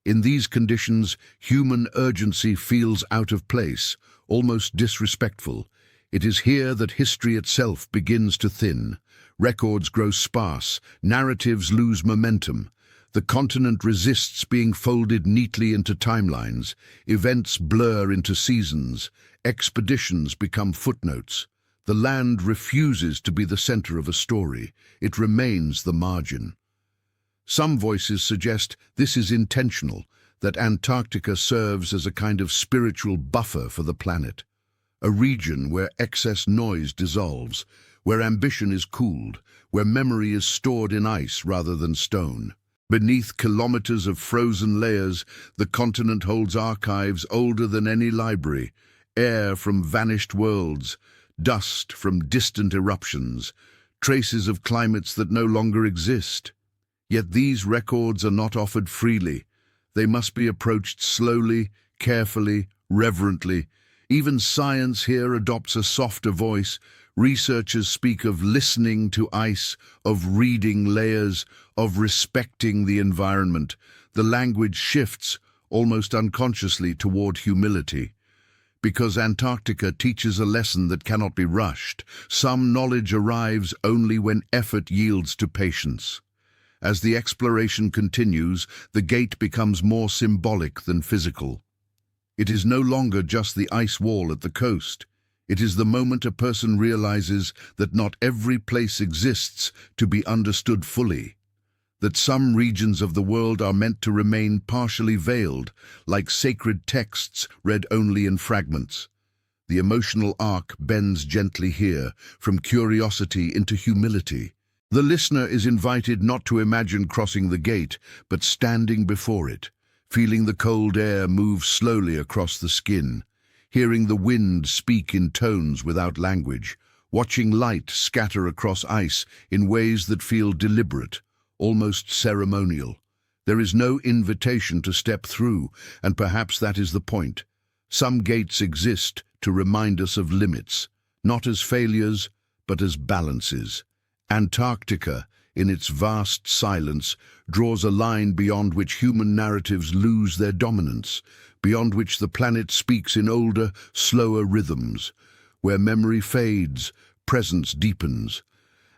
In these conditions, human urgency feels out of place, almost disrespectful. It is here that history itself begins to thin. Records grow sparse, narratives lose momentum. The continent resists being folded neatly into timelines. Events blur into seasons. Expeditions become footnotes. The land refuses to be the center of a story. It remains the margin. Some voices suggest this is intentional, that Antarctica serves as a kind of spiritual buffer for the planet. A region where excess noise dissolves, where ambition is cooled, where memory is stored in ice rather than stone. Beneath kilometers of frozen layers, the continent holds archives older than any library, air from vanished worlds, dust from distant eruptions, traces of climates that no longer exist. Yet these records are not offered freely. They must be approached slowly, carefully, reverently. Even science here adopts a softer voice. Researchers speak of listening to ice, of reading layers, of respecting the environment. The language shifts, almost unconsciously, toward humility. Because Antarctica teaches a lesson that cannot be rushed. Some knowledge arrives only when effort yields to patience. As the exploration continues, the gate becomes more symbolic than physical. It is no longer just the ice wall at the coast. It is the moment a person realizes that not every place exists to be understood fully, that some regions of the world are meant to remain partially veiled, like sacred texts read only in fragments. The emotional arc bends gently here, from curiosity into humility. The listener is invited not to imagine crossing the gate, but standing before it, feeling the cold air move slowly across the skin, hearing the wind speak in tones without language, watching light scatter across ice in ways that feel deliberate, almost ceremonial. There is no invitation to step through, and perhaps that is the point. Some gates exist to remind us of limits, not as failures, but as balances. Antarctica, in its vast silence, draws a line beyond which human narratives lose their dominance, beyond which the planet speaks in older, slower rhythms. Where memory fades, presence deepens.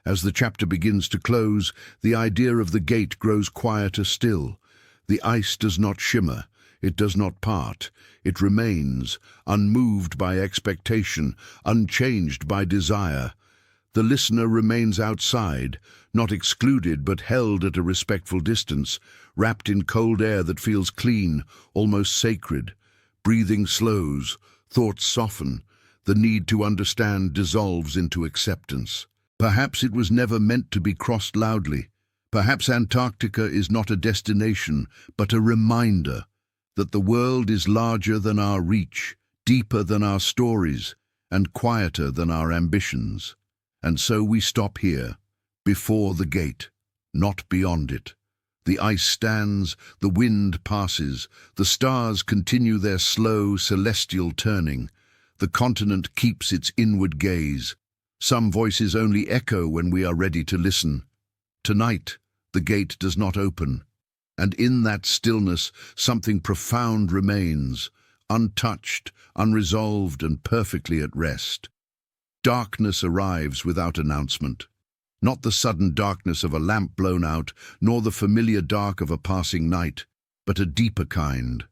As the chapter begins to close, the idea of the gate grows quieter still. The ice does not shimmer, it does not part. It remains, unmoved by expectation, unchanged by desire. The listener remains outside, not excluded but held at a respectful distance, wrapped in cold air that feels clean, almost sacred. Breathing slows, thoughts soften, the need to understand dissolves into acceptance. Perhaps it was never meant to be crossed loudly. Perhaps Antarctica is not a destination, but a reminder that the world is larger than our reach, deeper than our stories, and quieter than our ambitions. And so we stop here, before the gate, not beyond it. The ice stands, the wind passes, the stars continue their slow, celestial turning. The continent keeps its inward gaze. Some voices only echo when we are ready to listen. Tonight, the gate does not open, and in that stillness something profound remains, untouched, unresolved, and perfectly at rest. Darkness arrives without announcement. Not the sudden darkness of a lamp blown out, nor the familiar dark of a passing night, but a deeper kind,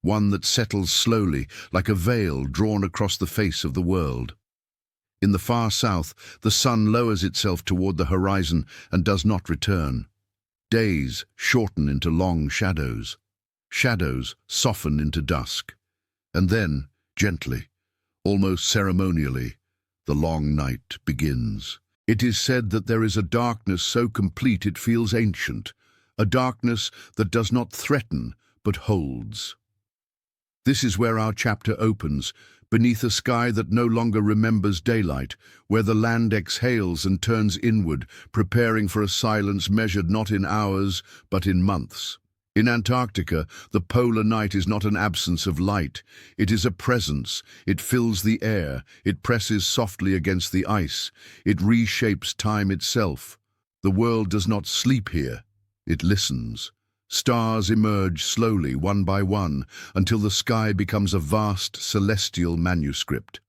one that settles slowly, like a veil drawn across the face of the world. In the far south, the sun lowers itself toward the horizon and does not return. Days shorten into long shadows. Shadows soften into dusk. And then, gently, almost ceremonially, the long night begins. It is said that there is a darkness so complete it feels ancient, a darkness that does not threaten but holds. This is where our chapter opens, beneath a sky that no longer remembers daylight, where the land exhales and turns inward, preparing for a silence measured not in hours but in months. In Antarctica, the polar night is not an absence of light. It is a presence. It fills the air. It presses softly against the ice. It reshapes time itself. The world does not sleep here. It listens. Stars emerge slowly, one by one, until the sky becomes a vast celestial manuscript.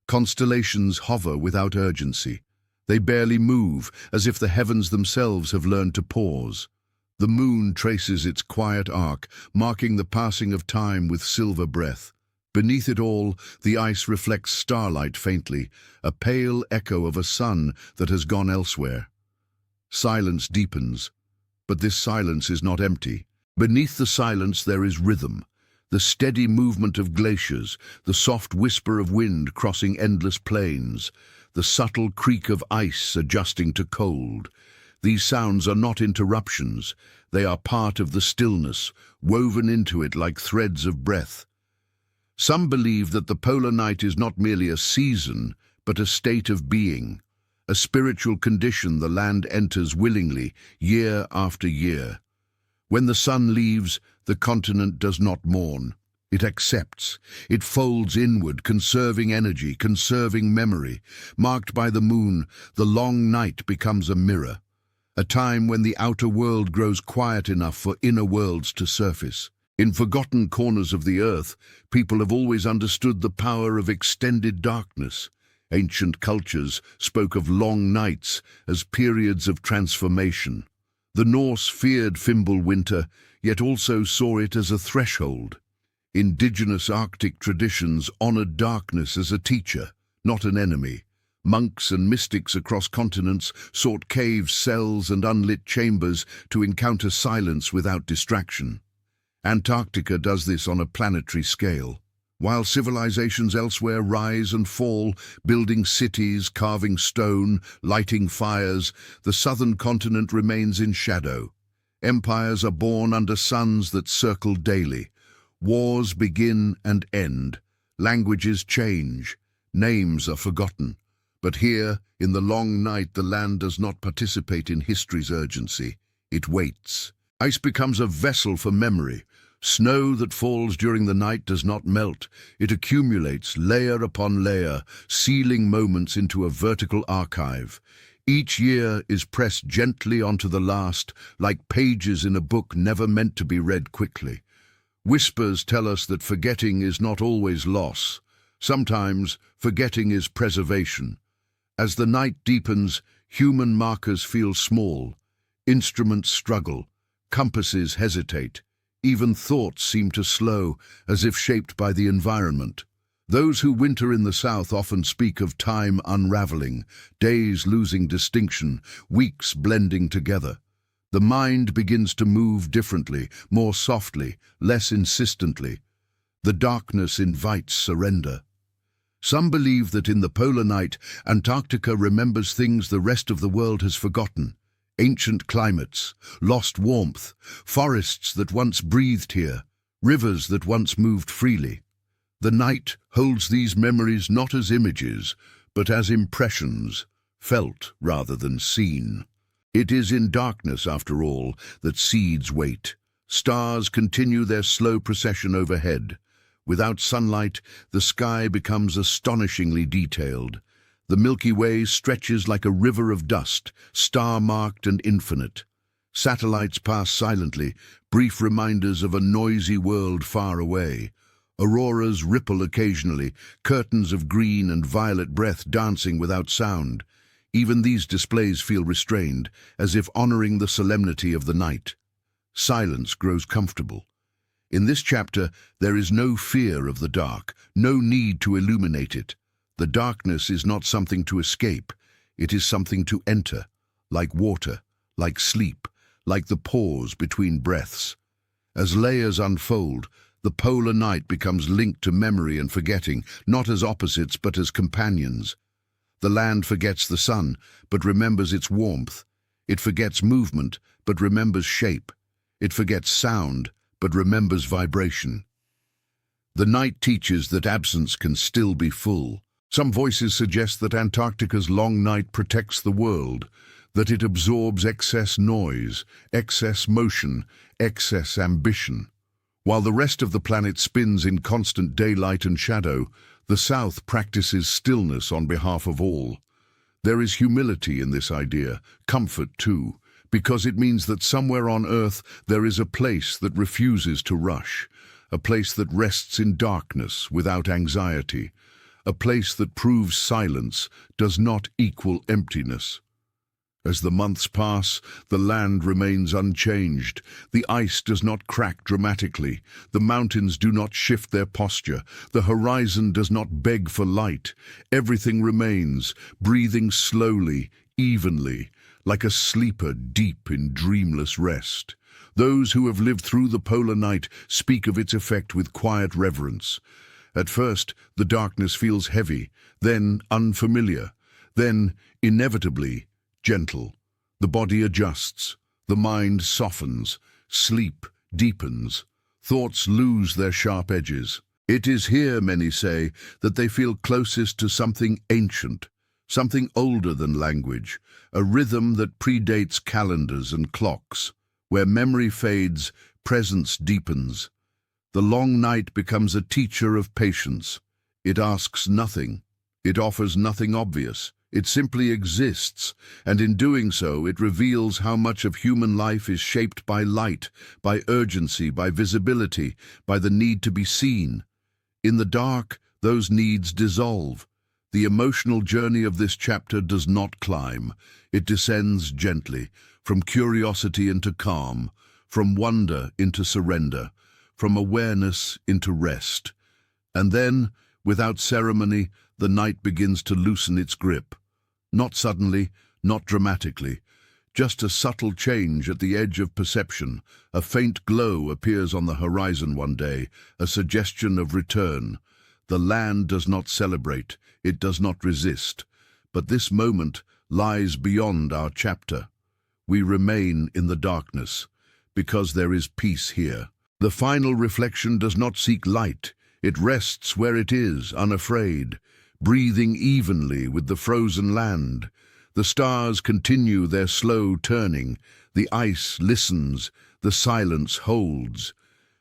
Constellations hover without urgency. They barely move, as if the heavens themselves have learned to pause. The moon traces its quiet arc, marking the passing of time with silver breath. Beneath it all, the ice reflects starlight faintly, a pale echo of a sun that has gone elsewhere. Silence deepens, but this silence is not empty. Beneath the silence there is rhythm, the steady movement of glaciers, the soft whisper of wind crossing endless plains, the subtle creak of ice adjusting to cold. These sounds are not interruptions. They are part of the stillness, woven into it like threads of breath. Some believe that the polar night is not merely a season, but a state of being, a spiritual condition the land enters willingly, year after year. When the sun leaves, the continent does not mourn. It accepts. It folds inward, conserving energy, conserving memory. Marked by the moon, the long night becomes a mirror, a time when the outer world grows quiet enough for inner worlds to surface. In forgotten corners of the earth, people have always understood the power of extended darkness. Ancient cultures spoke of long nights as periods of transformation. The Norse feared Fimbulwinter, yet also saw it as a threshold. Indigenous Arctic traditions honored darkness as a teacher, not an enemy. Monks and mystics across continents sought caves, cells, and unlit chambers to encounter silence without distraction. Antarctica does this on a planetary scale. While civilizations elsewhere rise and fall, building cities, carving stone, lighting fires, the southern continent remains in shadow. Empires are born under suns that circle daily. Wars begin and end. Languages change. Names are forgotten. But here, in the long night, the land does not participate in history's urgency. It waits. Ice becomes a vessel for memory. Snow that falls during the night does not melt. It accumulates layer upon layer, sealing moments into a vertical archive. Each year is pressed gently onto the last, like pages in a book never meant to be read quickly. Whispers tell us that forgetting is not always loss. Sometimes forgetting is preservation. As the night deepens, human markers feel small. Instruments struggle. Compasses hesitate. Even thoughts seem to slow, as if shaped by the environment. Those who winter in the south often speak of time unraveling, days losing distinction, weeks blending together. The mind begins to move differently, more softly, less insistently. The darkness invites surrender. Some believe that in the polar night, Antarctica remembers things the rest of the world has forgotten. Ancient climates, lost warmth, forests that once breathed here, rivers that once moved freely. The night holds these memories not as images, but as impressions, felt rather than seen. It is in darkness, after all, that seeds wait. Stars continue their slow procession overhead. Without sunlight, the sky becomes astonishingly detailed. The Milky Way stretches like a river of dust, star-marked and infinite. Satellites pass silently, brief reminders of a noisy world far away. Auroras ripple occasionally, curtains of green and violet breath dancing without sound. Even these displays feel restrained, as if honoring the solemnity of the night. Silence grows comfortable. In this chapter, there is no fear of the dark, no need to illuminate it. The darkness is not something to escape, it is something to enter, like water, like sleep, like the pause between breaths. As layers unfold, the polar night becomes linked to memory and forgetting, not as opposites but as companions. The land forgets the sun, but remembers its warmth. It forgets movement, but remembers shape. It forgets sound, but remembers vibration. The night teaches that absence can still be full. Some voices suggest that Antarctica's long night protects the world, that it absorbs excess noise, excess motion, excess ambition. While the rest of the planet spins in constant daylight and shadow, the South practices stillness on behalf of all. There is humility in this idea, comfort too, because it means that somewhere on Earth there is a place that refuses to rush, a place that rests in darkness without anxiety, a place that proves silence does not equal emptiness. As the months pass, the land remains unchanged. The ice does not crack dramatically. The mountains do not shift their posture. The horizon does not beg for light. Everything remains, breathing slowly, evenly, like a sleeper deep in dreamless rest. Those who have lived through the polar night speak of its effect with quiet reverence. At first, the darkness feels heavy, then unfamiliar, then, inevitably, gentle. The body adjusts, the mind softens, sleep deepens, thoughts lose their sharp edges. It is here, many say, that they feel closest to something ancient, something older than language, a rhythm that predates calendars and clocks. Where memory fades, presence deepens. The long night becomes a teacher of patience. It asks nothing. It offers nothing obvious. It simply exists, and in doing so, it reveals how much of human life is shaped by light, by urgency, by visibility, by the need to be seen. In the dark, those needs dissolve. The emotional journey of this chapter does not climb. It descends gently, from curiosity into calm, from wonder into surrender, from awareness into rest. And then, without ceremony, the night begins to loosen its grip. Not suddenly, not dramatically, just a subtle change at the edge of perception. A faint glow appears on the horizon one day, a suggestion of return. The land does not celebrate, it does not resist. But this moment lies beyond our chapter. We remain in the darkness, because there is peace here. The final reflection does not seek light. It rests where it is, unafraid, breathing evenly with the frozen land. The stars continue their slow turning. The ice listens. The silence holds.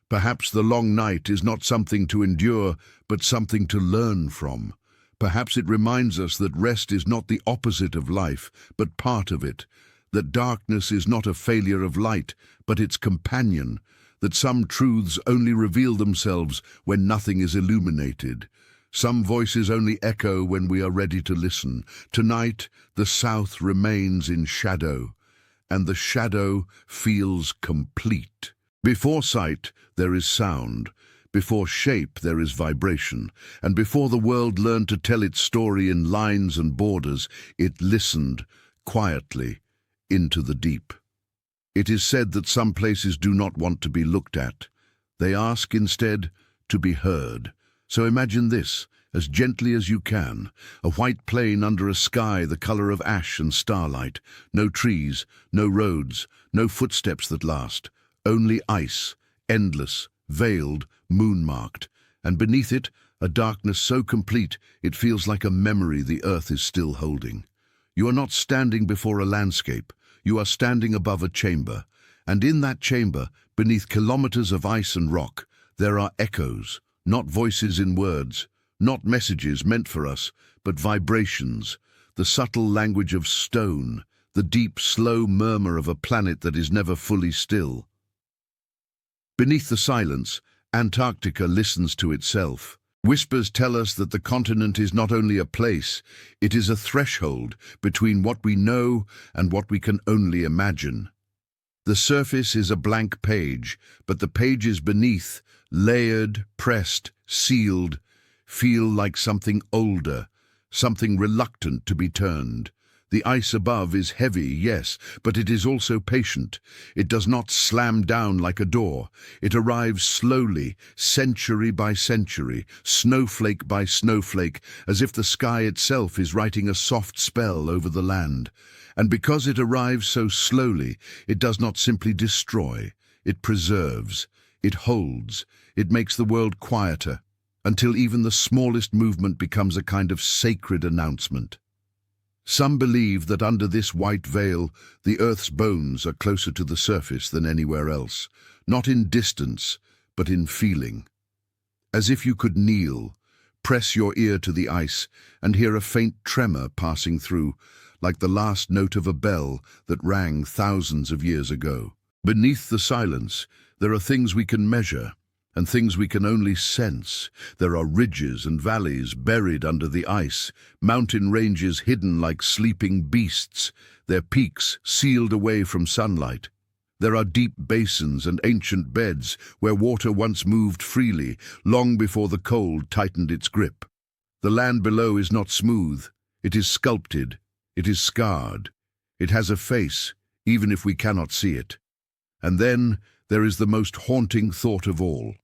Perhaps the long night is not something to endure, but something to learn from. Perhaps it reminds us that rest is not the opposite of life, but part of it. That darkness is not a failure of light, but its companion. That some truths only reveal themselves when nothing is illuminated. Some voices only echo when we are ready to listen. Tonight, the South remains in shadow, and the shadow feels complete. Before sight, there is sound. Before shape, there is vibration. And before the world learned to tell its story in lines and borders, it listened, quietly, into the deep. It is said that some places do not want to be looked at. They ask instead to be heard. So imagine this, as gently as you can, a white plain under a sky the color of ash and starlight. No trees, no roads, no footsteps that last. Only ice, endless, veiled, moon-marked. And beneath it, a darkness so complete it feels like a memory the earth is still holding. You are not standing before a landscape. You are standing above a chamber. And in that chamber, beneath kilometers of ice and rock, there are echoes. Not voices in words, not messages meant for us, but vibrations, the subtle language of stone, the deep, slow murmur of a planet that is never fully still. Beneath the silence, Antarctica listens to itself. Whispers tell us that the continent is not only a place, it is a threshold between what we know and what we can only imagine. The surface is a blank page, but the pages beneath, layered, pressed, sealed, feel like something older, something reluctant to be turned. The ice above is heavy, yes, but it is also patient. It does not slam down like a door. It arrives slowly, century by century, snowflake by snowflake, as if the sky itself is writing a soft spell over the land. And because it arrives so slowly, it does not simply destroy. It preserves. It holds. It makes the world quieter, until even the smallest movement becomes a kind of sacred announcement. Some believe that under this white veil, the Earth's bones are closer to the surface than anywhere else, not in distance, but in feeling. As if you could kneel, press your ear to the ice, and hear a faint tremor passing through, like the last note of a bell that rang thousands of years ago. Beneath the silence, there are things we can measure, and things we can only sense. There are ridges and valleys buried under the ice, mountain ranges hidden like sleeping beasts, their peaks sealed away from sunlight. There are deep basins and ancient beds where water once moved freely, long before the cold tightened its grip. The land below is not smooth. It is sculpted. It is scarred. It has a face, even if we cannot see it. And then there is the most haunting thought of all.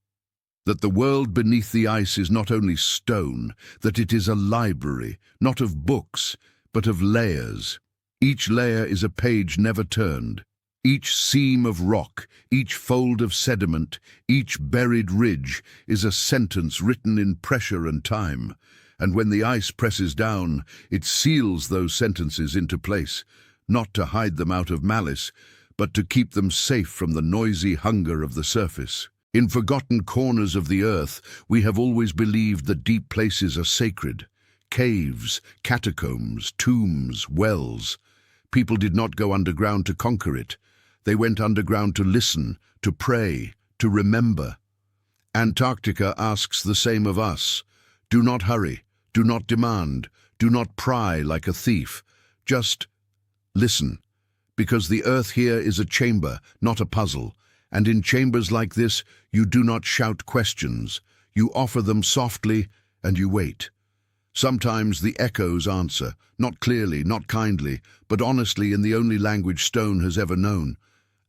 That the world beneath the ice is not only stone, that it is a library, not of books, but of layers. Each layer is a page never turned. Each seam of rock, each fold of sediment, each buried ridge is a sentence written in pressure and time. And when the ice presses down, it seals those sentences into place, not to hide them out of malice, but to keep them safe from the noisy hunger of the surface. In forgotten corners of the earth, we have always believed that deep places are sacred, caves, catacombs, tombs, wells. People did not go underground to conquer it. They went underground to listen, to pray, to remember. Antarctica asks the same of us. Do not hurry, do not demand, do not pry like a thief. Just listen, because the earth here is a chamber, not a puzzle, and in chambers like this you do not shout questions. You offer them softly, and you wait. Sometimes the echoes answer, not clearly, not kindly, but honestly in the only language stone has ever known.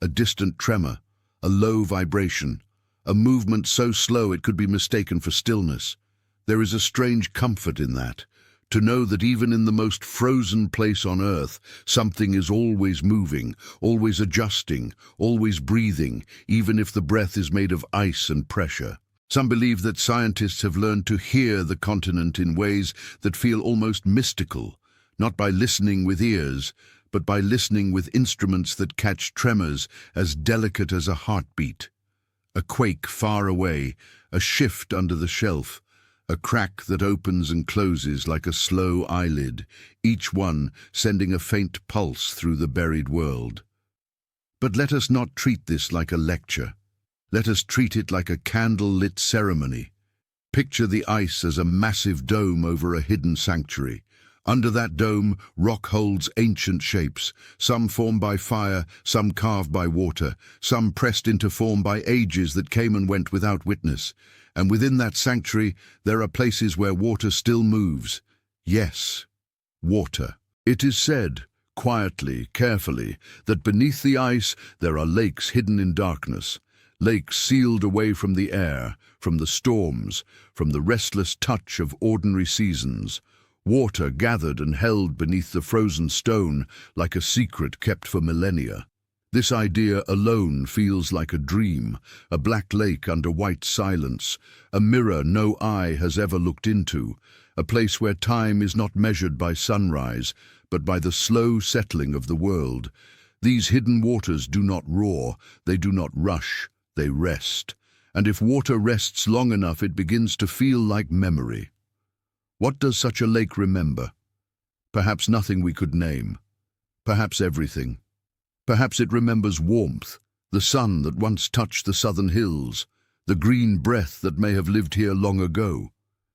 A distant tremor, a low vibration, a movement so slow it could be mistaken for stillness. There is a strange comfort in that, to know that even in the most frozen place on earth, something is always moving, always adjusting, always breathing, even if the breath is made of ice and pressure. Some believe that scientists have learned to hear the continent in ways that feel almost mystical, not by listening with ears, but by listening with instruments that catch tremors as delicate as a heartbeat. A quake far away, a shift under the shelf, a crack that opens and closes like a slow eyelid, each one sending a faint pulse through the buried world. But let us not treat this like a lecture. Let us treat it like a candle-lit ceremony. Picture the ice as a massive dome over a hidden sanctuary. Under that dome, rock holds ancient shapes, some formed by fire, some carved by water, some pressed into form by ages that came and went without witness. And within that sanctuary, there are places where water still moves. Yes, water. It is said, quietly, carefully, that beneath the ice there are lakes hidden in darkness. Lakes sealed away from the air, from the storms, from the restless touch of ordinary seasons. Water gathered and held beneath the frozen stone like a secret kept for millennia. This idea alone feels like a dream, a black lake under white silence, a mirror no eye has ever looked into, a place where time is not measured by sunrise, but by the slow settling of the world. These hidden waters do not roar, they do not rush. They rest, and if water rests long enough, it begins to feel like memory. What does such a lake remember? Perhaps nothing we could name. Perhaps everything. Perhaps it remembers warmth, the sun that once touched the southern hills, the green breath that may have lived here long ago.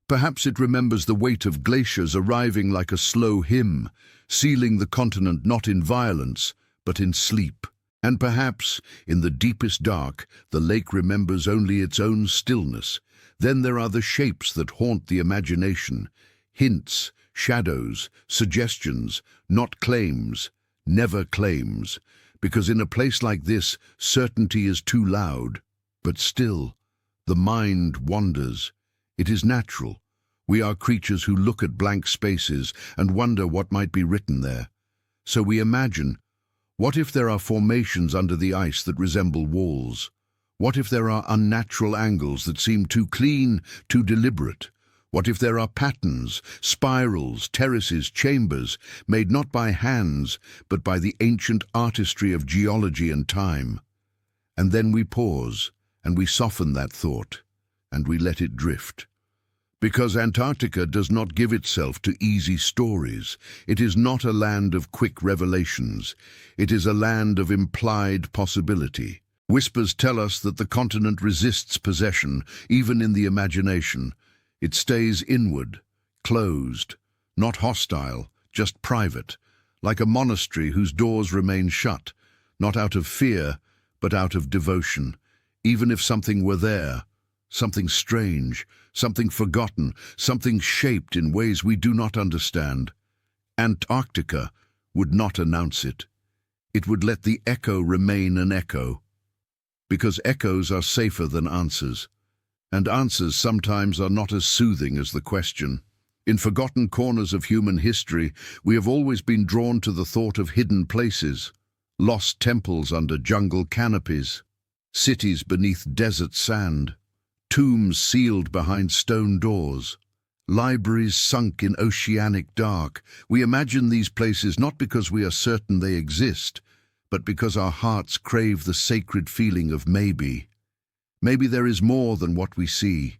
Perhaps it remembers the weight of glaciers arriving like a slow hymn, sealing the continent not in violence, but in sleep. And perhaps, in the deepest dark, the lake remembers only its own stillness. Then there are the shapes that haunt the imagination, hints, shadows, suggestions, not claims, never claims, because in a place like this, certainty is too loud. But still, the mind wanders. It is natural. We are creatures who look at blank spaces and wonder what might be written there. So we imagine, what if there are formations under the ice that resemble walls? What if there are unnatural angles that seem too clean, too deliberate? What if there are patterns, spirals, terraces, chambers, made not by hands, but by the ancient artistry of geology and time? And then we pause, and we soften that thought, and we let it drift. Because Antarctica does not give itself to easy stories. It is not a land of quick revelations. It is a land of implied possibility. Whispers tell us that the continent resists possession, even in the imagination. It stays inward, closed, not hostile, just private, like a monastery whose doors remain shut, not out of fear, but out of devotion. Even if something were there, something strange, something forgotten, something shaped in ways we do not understand, Antarctica would not announce it. It would let the echo remain an echo. Because echoes are safer than answers, and answers sometimes are not as soothing as the question. In forgotten corners of human history, we have always been drawn to the thought of hidden places, lost temples under jungle canopies, cities beneath desert sand, tombs sealed behind stone doors, libraries sunk in oceanic dark. We imagine these places not because we are certain they exist, but because our hearts crave the sacred feeling of maybe. Maybe there is more than what we see.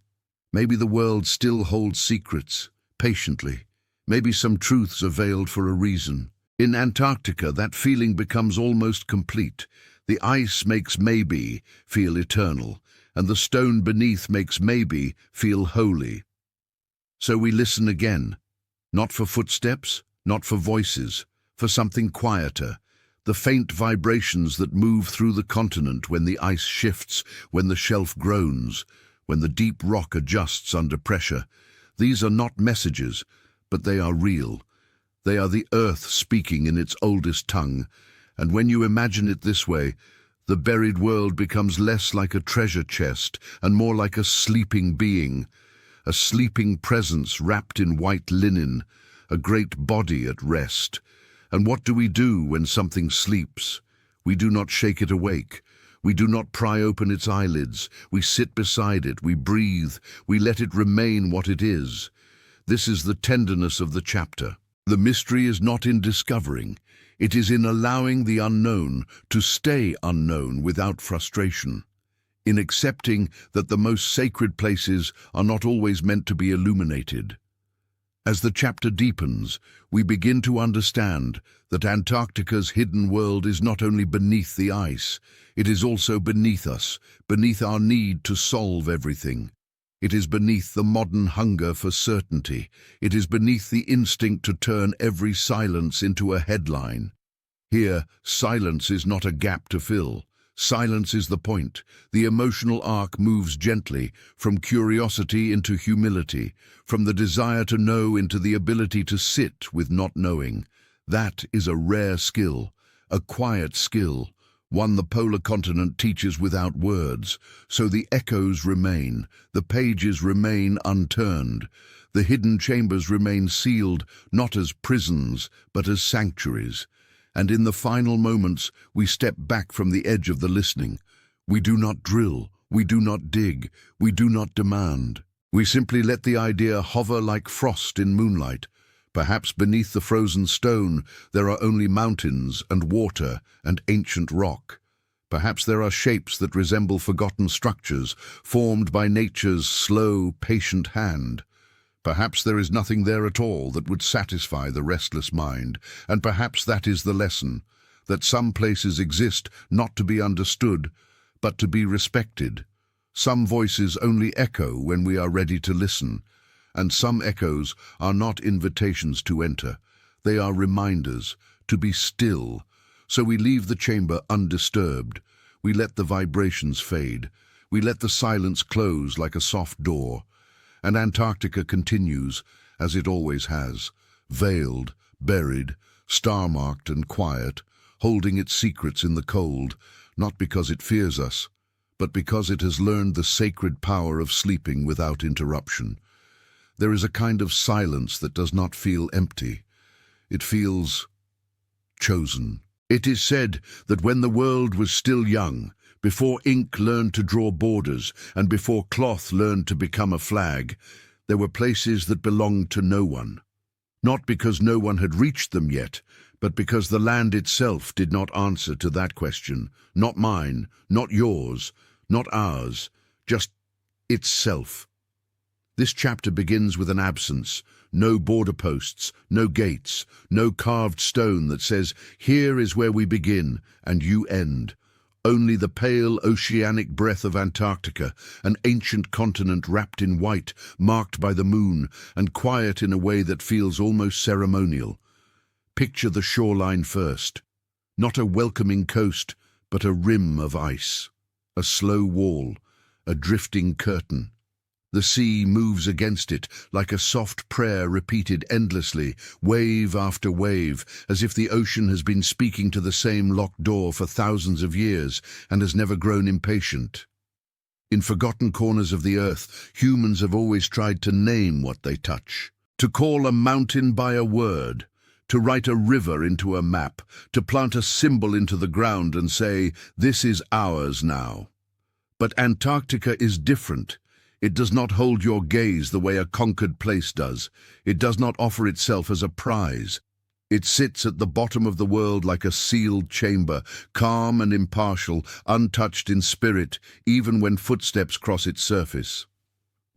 Maybe the world still holds secrets, patiently, Maybe some truths are veiled for a reason. In Antarctica, that feeling becomes almost complete. The ice makes maybe feel eternal, and the stone beneath makes maybe feel holy. So we listen again, not for footsteps, not for voices, for something quieter, the faint vibrations that move through the continent when the ice shifts, when the shelf groans, when the deep rock adjusts under pressure. These are not messages, but they are real. They are the earth speaking in its oldest tongue, and when you imagine it this way, the buried world becomes less like a treasure chest and more like a sleeping being, a sleeping presence wrapped in white linen, a great body at rest. And what do we do when something sleeps? We do not shake it awake. We do not pry open its eyelids. We sit beside it, we breathe, we let it remain what it is. This is the tenderness of the chapter. The mystery is not in discovering. It is in allowing the unknown to stay unknown without frustration, in accepting that the most sacred places are not always meant to be illuminated. As the chapter deepens, we begin to understand that Antarctica's hidden world is not only beneath the ice, it is also beneath us, beneath our need to solve everything. It is beneath the modern hunger for certainty. It is beneath the instinct to turn every silence into a headline. Here, silence is not a gap to fill. Silence is the point. The emotional arc moves gently, from curiosity into humility, from the desire to know into the ability to sit with not knowing. That is a rare skill, a quiet skill, one the polar continent teaches without words. So the echoes remain, the pages remain unturned, the hidden chambers remain sealed, not as prisons, but as sanctuaries. And in the final moments, we step back from the edge of the listening. We do not drill, we do not dig, we do not demand. We simply let the idea hover like frost in moonlight. Perhaps beneath the frozen stone there are only mountains and water and ancient rock. Perhaps there are shapes that resemble forgotten structures, formed by nature's slow, patient hand. Perhaps there is nothing there at all that would satisfy the restless mind, and perhaps that is the lesson, that some places exist not to be understood, but to be respected. Some voices only echo when we are ready to listen, and some echoes are not invitations to enter. They are reminders to be still. So we leave the chamber undisturbed. We let the vibrations fade. We let the silence close like a soft door. And Antarctica continues, as it always has, veiled, buried, star-marked and quiet, holding its secrets in the cold, not because it fears us, but because it has learned the sacred power of sleeping without interruption. There is a kind of silence that does not feel empty. It feels chosen. It is said that when the world was still young, before ink learned to draw borders and before cloth learned to become a flag, there were places that belonged to no one. Not because no one had reached them yet, but because the land itself did not answer to that question. Not mine, not yours, not ours, just itself. This chapter begins with an absence. No border posts, no gates, no carved stone that says, here is where we begin and you end. Only the pale oceanic breath of Antarctica, an ancient continent wrapped in white, marked by the moon, and quiet in a way that feels almost ceremonial. Picture the shoreline first. Not a welcoming coast, but a rim of ice. A slow wall, a drifting curtain. The sea moves against it like a soft prayer repeated endlessly, wave after wave, as if the ocean has been speaking to the same locked door for thousands of years and has never grown impatient. In forgotten corners of the earth, humans have always tried to name what they touch, to call a mountain by a word, to write a river into a map, to plant a symbol into the ground and say, this is ours now. But Antarctica is different. It does not hold your gaze the way a conquered place does. It does not offer itself as a prize. It sits at the bottom of the world like a sealed chamber, calm and impartial, untouched in spirit, even when footsteps cross its surface.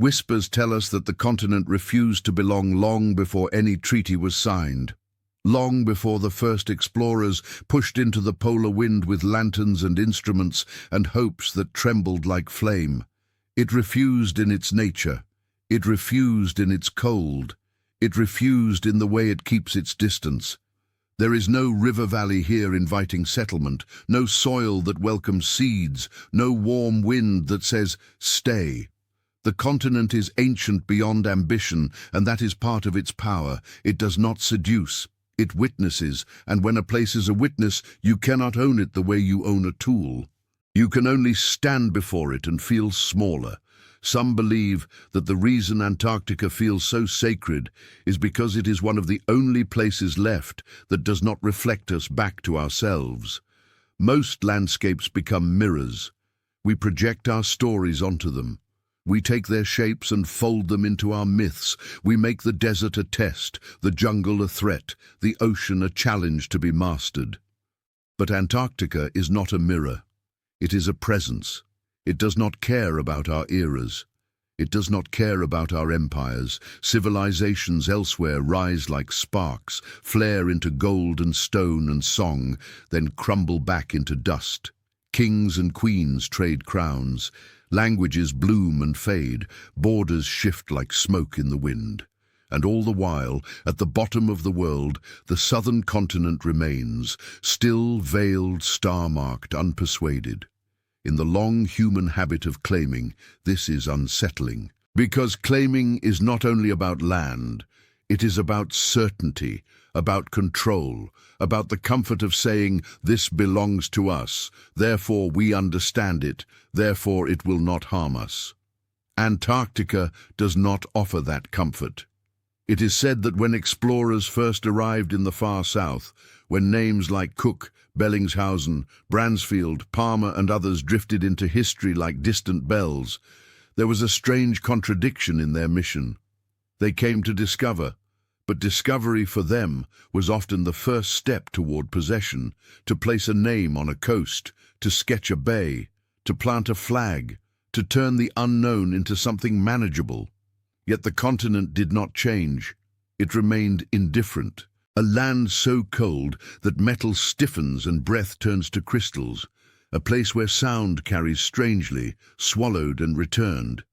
Whispers tell us that the continent refused to belong long before any treaty was signed. Long before the first explorers pushed into the polar wind with lanterns and instruments and hopes that trembled like flame. It refused in its nature. It refused in its cold. It refused in the way it keeps its distance. There is no river valley here inviting settlement, no soil that welcomes seeds, no warm wind that says, "Stay." The continent is ancient beyond ambition, and that is part of its power. It does not seduce. It witnesses, and when a place is a witness, you cannot own it the way you own a tool. You can only stand before it and feel smaller. Some believe that the reason Antarctica feels so sacred is because it is one of the only places left that does not reflect us back to ourselves. Most landscapes become mirrors. We project our stories onto them. We take their shapes and fold them into our myths. We make the desert a test, the jungle a threat, the ocean a challenge to be mastered. But Antarctica is not a mirror. It is a presence. It does not care about our eras. It does not care about our empires. Civilizations elsewhere rise like sparks, flare into gold and stone and song, then crumble back into dust. Kings and queens trade crowns. Languages bloom and fade, borders shift like smoke in the wind. And all the while, at the bottom of the world, the southern continent remains, still veiled, star-marked, unpersuaded. In the long human habit of claiming, this is unsettling. Because claiming is not only about land, it is about certainty, about control, about the comfort of saying, "This belongs to us, therefore we understand it, therefore it will not harm us." Antarctica does not offer that comfort. It is said that when explorers first arrived in the far south, when names like Cook, Bellingshausen, Bransfield, Palmer and others drifted into history like distant bells, there was a strange contradiction in their mission. They came to discover, but discovery for them was often the first step toward possession, to place a name on a coast, to sketch a bay, to plant a flag, to turn the unknown into something manageable. Yet the continent did not change. It remained indifferent. A land so cold that metal stiffens and breath turns to crystals. A place where sound carries strangely, swallowed and returned.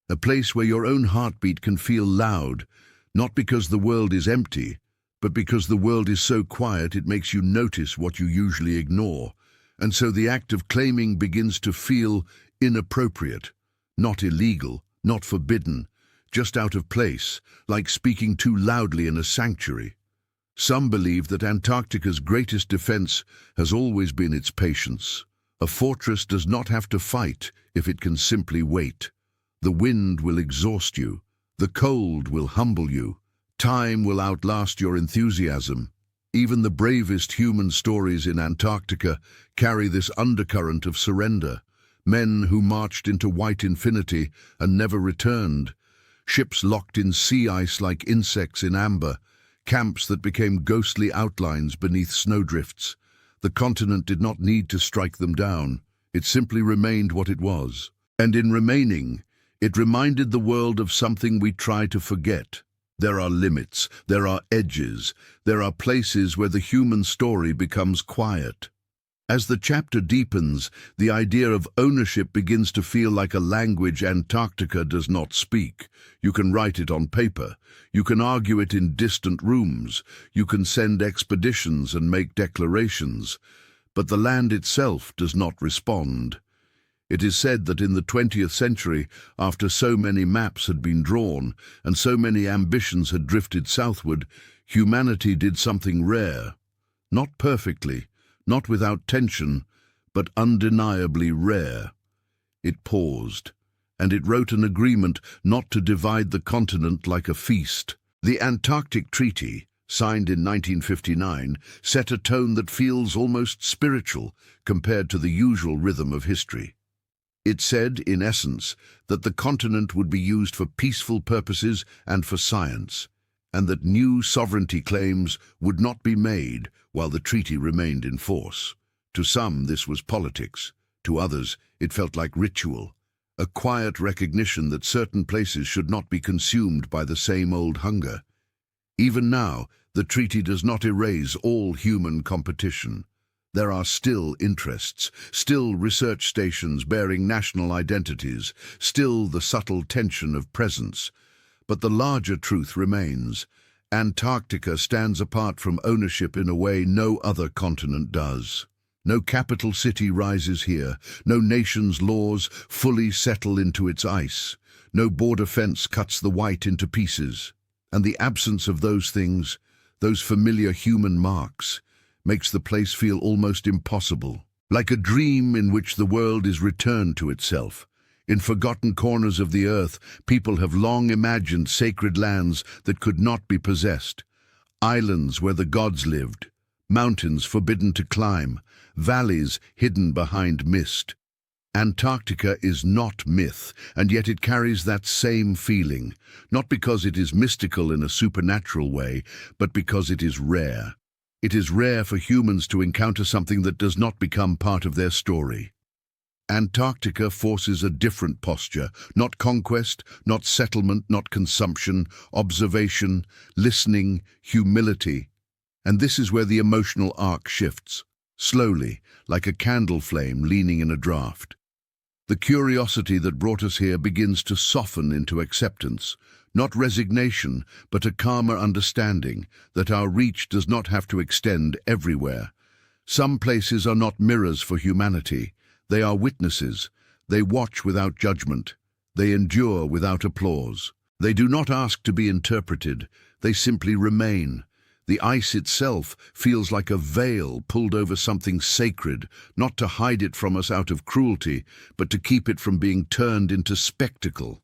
A place where your own heartbeat can feel loud, not because the world is empty, but because the world is so quiet it makes you notice what you usually ignore. And so the act of claiming begins to feel inappropriate, not illegal, not forbidden, just out of place, like speaking too loudly in a sanctuary. Some believe that Antarctica's greatest defense has always been its patience. A fortress does not have to fight if it can simply wait. The wind will exhaust you. The cold will humble you. Time will outlast your enthusiasm. Even the bravest human stories in Antarctica carry this undercurrent of surrender. Men who marched into white infinity and never returned. Ships locked in sea ice like insects in amber. Camps that became ghostly outlines beneath snowdrifts. The continent did not need to strike them down. It simply remained what it was. And in remaining, it reminded the world of something we try to forget. There are limits, there are edges, there are places where the human story becomes quiet. As the chapter deepens, the idea of ownership begins to feel like a language Antarctica does not speak. You can write it on paper. You can argue it in distant rooms. You can send expeditions and make declarations. But the land itself does not respond. It is said that in the 20th century, after so many maps had been drawn and so many ambitions had drifted southward, humanity did something rare. Not perfectly, not without tension, but undeniably rare. It paused, and it wrote an agreement not to divide the continent like a feast. The Antarctic Treaty, signed in 1959, set a tone that feels almost spiritual compared to the usual rhythm of history. It said, in essence, that the continent would be used for peaceful purposes and for science, and that new sovereignty claims would not be made while the treaty remained in force. To some, this was politics. To others, it felt like ritual. a quiet recognition that certain places should not be consumed by the same old hunger. Even now, the treaty does not erase all human competition. There are still interests, still research stations bearing national identities, still the subtle tension of presence. But the larger truth remains. Antarctica stands apart from ownership in a way no other continent does. No capital city rises here, no nation's laws fully settle into its ice, no border fence cuts the white into pieces. And the absence of those things, those familiar human marks, makes the place feel almost impossible, like a dream in which the world is returned to itself. In forgotten corners of the earth, people have long imagined sacred lands that could not be possessed, islands where the gods lived, mountains forbidden to climb, valleys hidden behind mist. Antarctica is not myth, and yet it carries that same feeling, not because it is mystical in a supernatural way, but because it is rare. It is rare for humans to encounter something that does not become part of their story. Antarctica forces a different posture, not conquest, not settlement, not consumption, observation, listening, humility. And this is where the emotional arc shifts, slowly, like a candle flame leaning in a draught. The curiosity that brought us here begins to soften into acceptance, not resignation, but a calmer understanding that our reach does not have to extend everywhere. Some places are not mirrors for humanity. They are witnesses. They watch without judgment. They endure without applause. They do not ask to be interpreted. They simply remain. The ice itself feels like a veil pulled over something sacred, not to hide it from us out of cruelty, but to keep it from being turned into spectacle.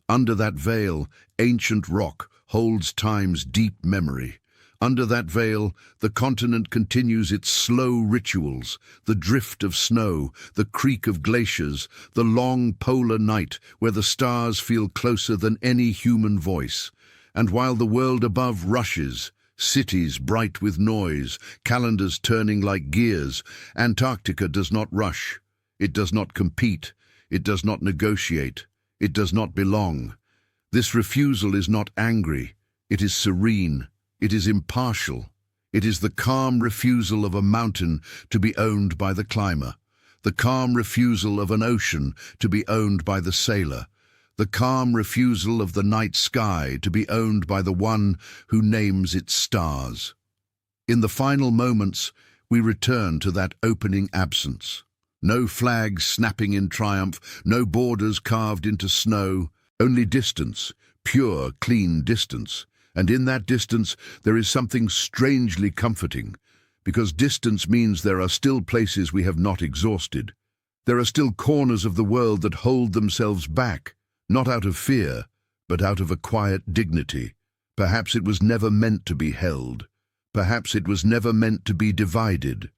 Under that veil, ancient rock holds time's deep memory. Under that veil, the continent continues its slow rituals, the drift of snow, the creak of glaciers, the long polar night where the stars feel closer than any human voice. And while the world above rushes, cities bright with noise, calendars turning like gears, Antarctica does not rush. It does not compete. It does not negotiate. It does not belong. This refusal is not angry. It is serene. It is impartial. It is the calm refusal of a mountain to be owned by the climber, the calm refusal of an ocean to be owned by the sailor, the calm refusal of the night sky to be owned by the one who names its stars. In the final moments, we return to that opening absence. No flags snapping in triumph, no borders carved into snow, only distance, pure, clean distance. And in that distance, there is something strangely comforting, because distance means there are still places we have not exhausted. There are still corners of the world that hold themselves back, not out of fear, but out of a quiet dignity. Perhaps it was never meant to be held. Perhaps it was never meant to be divided.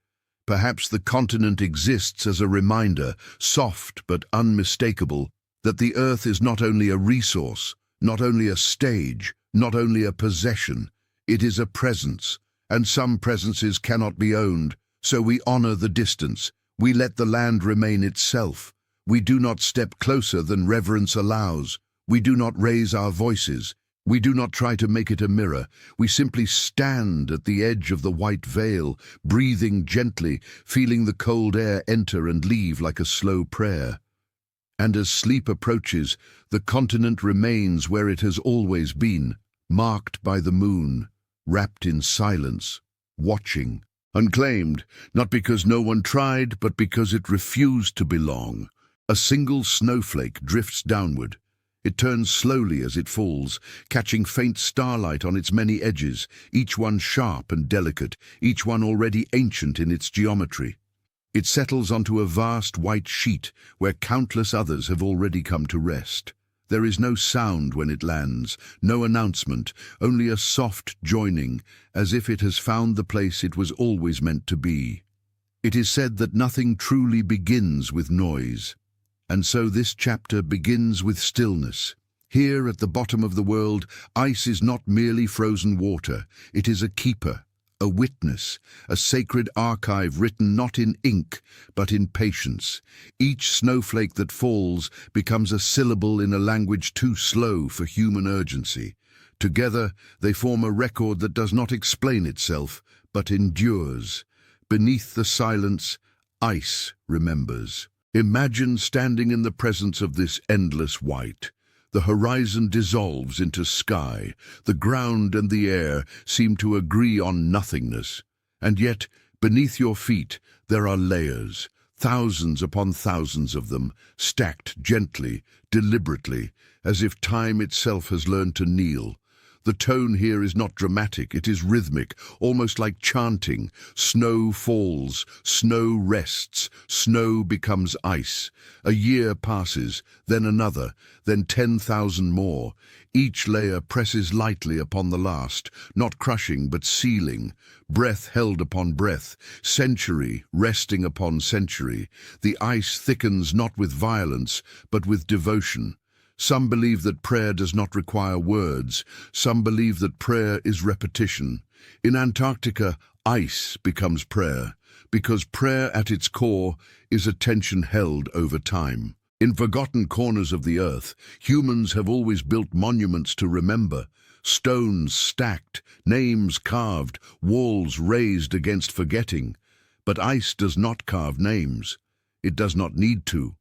Perhaps the continent exists as a reminder, soft but unmistakable, that the earth is not only a resource, not only a stage, not only a possession, it is a presence, and some presences cannot be owned, so we honor the distance. We let the land remain itself. We do not step closer than reverence allows. We do not raise our voices. We do not try to make it a mirror. We simply stand at the edge of the white veil, breathing gently, feeling the cold air enter and leave like a slow prayer. And as sleep approaches, the continent remains where it has always been, marked by the moon, wrapped in silence, watching, unclaimed, not because no one tried, but because it refused to belong. A single snowflake drifts downward. It turns slowly as it falls, catching faint starlight on its many edges, each one sharp and delicate, each one already ancient in its geometry. It settles onto a vast white sheet where countless others have already come to rest. There is no sound when it lands, no announcement, only a soft joining, as if it has found the place it was always meant to be. It is said that nothing truly begins with noise, and so this chapter begins with stillness. Here at the bottom of the world, ice is not merely frozen water, it is a keeper, a witness, a sacred archive written not in ink, but in patience. Each snowflake that falls becomes a syllable in a language too slow for human urgency. Together, they form a record that does not explain itself, but endures. Beneath the silence, ice remembers. Imagine standing in the presence of this endless white. The horizon dissolves into sky. The ground and the air seem to agree on nothingness. And yet, beneath your feet, there are layers, thousands upon thousands of them, stacked gently, deliberately, as if time itself has learned to kneel. The tone here is not dramatic, it is rhythmic, almost like chanting. Snow falls, snow rests, snow becomes ice. A year passes, then another, then 10,000 more. Each layer presses lightly upon the last, not crushing but sealing. Breath held upon breath, century resting upon century. The ice thickens not with violence, but with devotion. Some believe that prayer does not require words. Some believe that prayer is repetition. In Antarctica, ice becomes prayer, because prayer at its core is attention held over time. In forgotten corners of the earth, humans have always built monuments to remember. Stones stacked, names carved, walls raised against forgetting. But ice does not carve names. It does not need to.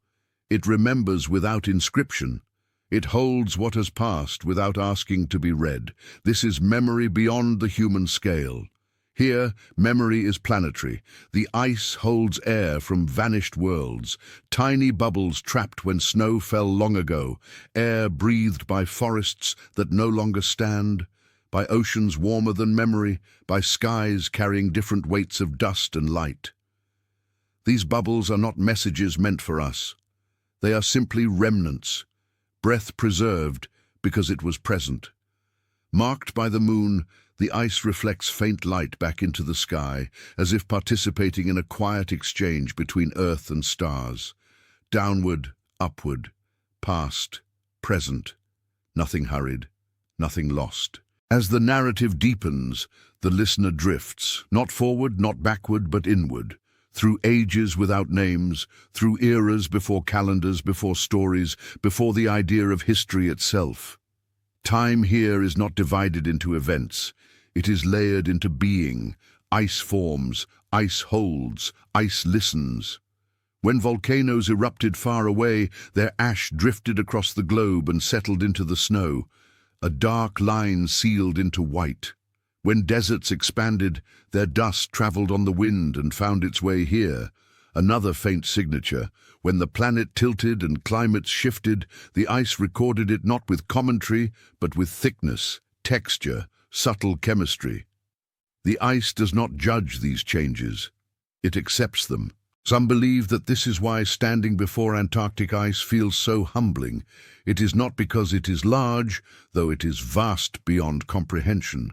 It remembers without inscription. It holds what has passed without asking to be read. This is memory beyond the human scale. Here, memory is planetary. The ice holds air from vanished worlds, tiny bubbles trapped when snow fell long ago, air breathed by forests that no longer stand, by oceans warmer than memory, by skies carrying different weights of dust and light. These bubbles are not messages meant for us. They are simply remnants, breath preserved because it was present. Marked by the moon, the ice reflects faint light back into the sky, as if participating in a quiet exchange between Earth and stars. Downward, upward, past, present, nothing hurried, nothing lost. As the narrative deepens, the listener drifts, not forward, not backward, but inward. Through ages without names, through eras before calendars, before stories, before the idea of history itself. Time here is not divided into events. It is layered into being. Ice forms, ice holds, ice listens. When volcanoes erupted far away, their ash drifted across the globe and settled into the snow, a dark line sealed into white. When deserts expanded, their dust traveled on the wind and found its way here. Another faint signature. When the planet tilted and climates shifted, the ice recorded it not with commentary, but with thickness, texture, subtle chemistry. The ice does not judge these changes. It accepts them. Some believe that this is why standing before Antarctic ice feels so humbling. It is not because it is large, though it is vast beyond comprehension.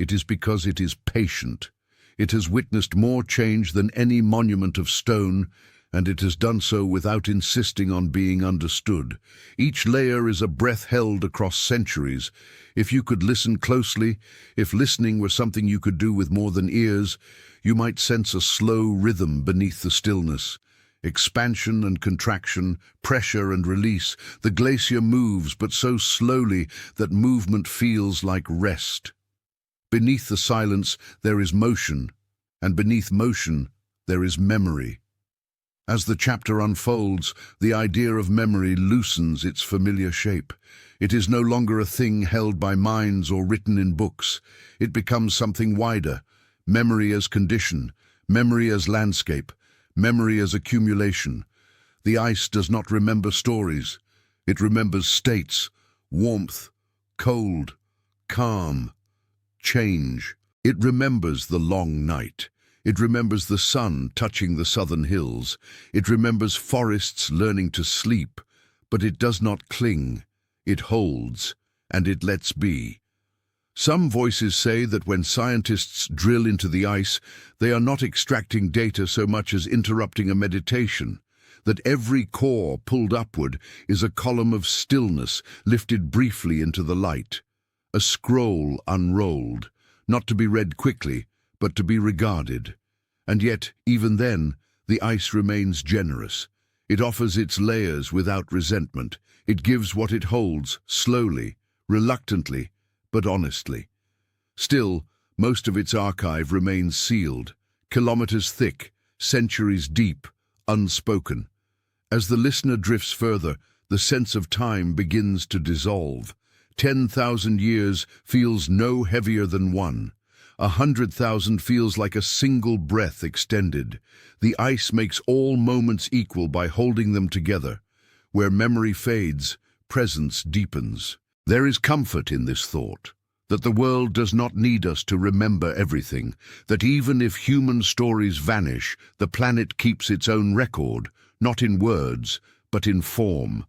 It is because it is patient. It has witnessed more change than any monument of stone, and it has done so without insisting on being understood. Each layer is a breath held across centuries. If you could listen closely, if listening were something you could do with more than ears, you might sense a slow rhythm beneath the stillness. Expansion and contraction, pressure and release. The glacier moves, but so slowly that movement feels like rest. Beneath the silence, there is motion, and beneath motion, there is memory. As the chapter unfolds, the idea of memory loosens its familiar shape. It is no longer a thing held by minds or written in books. It becomes something wider. Memory as condition, memory as landscape, memory as accumulation. The ice does not remember stories. It remembers states, warmth, cold, calm, change. It remembers the long night. It remembers the sun touching the southern hills. It remembers forests learning to sleep, but it does not cling. It holds, and it lets be. Some voices say that when scientists drill into the ice, they are not extracting data so much as interrupting a meditation, that every core pulled upward is a column of stillness lifted briefly into the light. A scroll unrolled, not to be read quickly, but to be regarded. And yet, even then, the ice remains generous. It offers its layers without resentment. It gives what it holds, slowly, reluctantly, but honestly. Still, most of its archive remains sealed, kilometers thick, centuries deep, unspoken. As the listener drifts further, the sense of time begins to dissolve. 10,000 years feels no heavier than one. 100,000 feels like a single breath extended. The ice makes all moments equal by holding them together. Where memory fades, presence deepens. There is comfort in this thought, that the world does not need us to remember everything, that even if human stories vanish, the planet keeps its own record, not in words, but in form.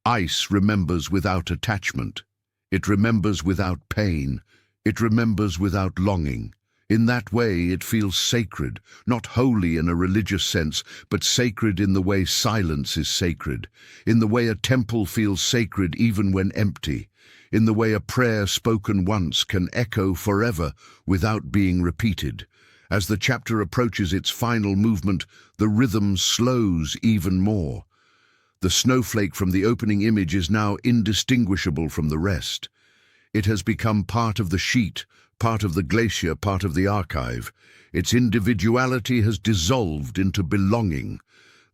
Ice remembers without attachment. It remembers without pain. It remembers without longing. In that way, it feels sacred, not holy in a religious sense, but sacred in the way silence is sacred, in the way a temple feels sacred even when empty, in the way a prayer spoken once can echo forever without being repeated. As the chapter approaches its final movement, the rhythm slows even more. The snowflake from the opening image is now indistinguishable from the rest. It has become part of the sheet, part of the glacier, part of the archive. Its individuality has dissolved into belonging.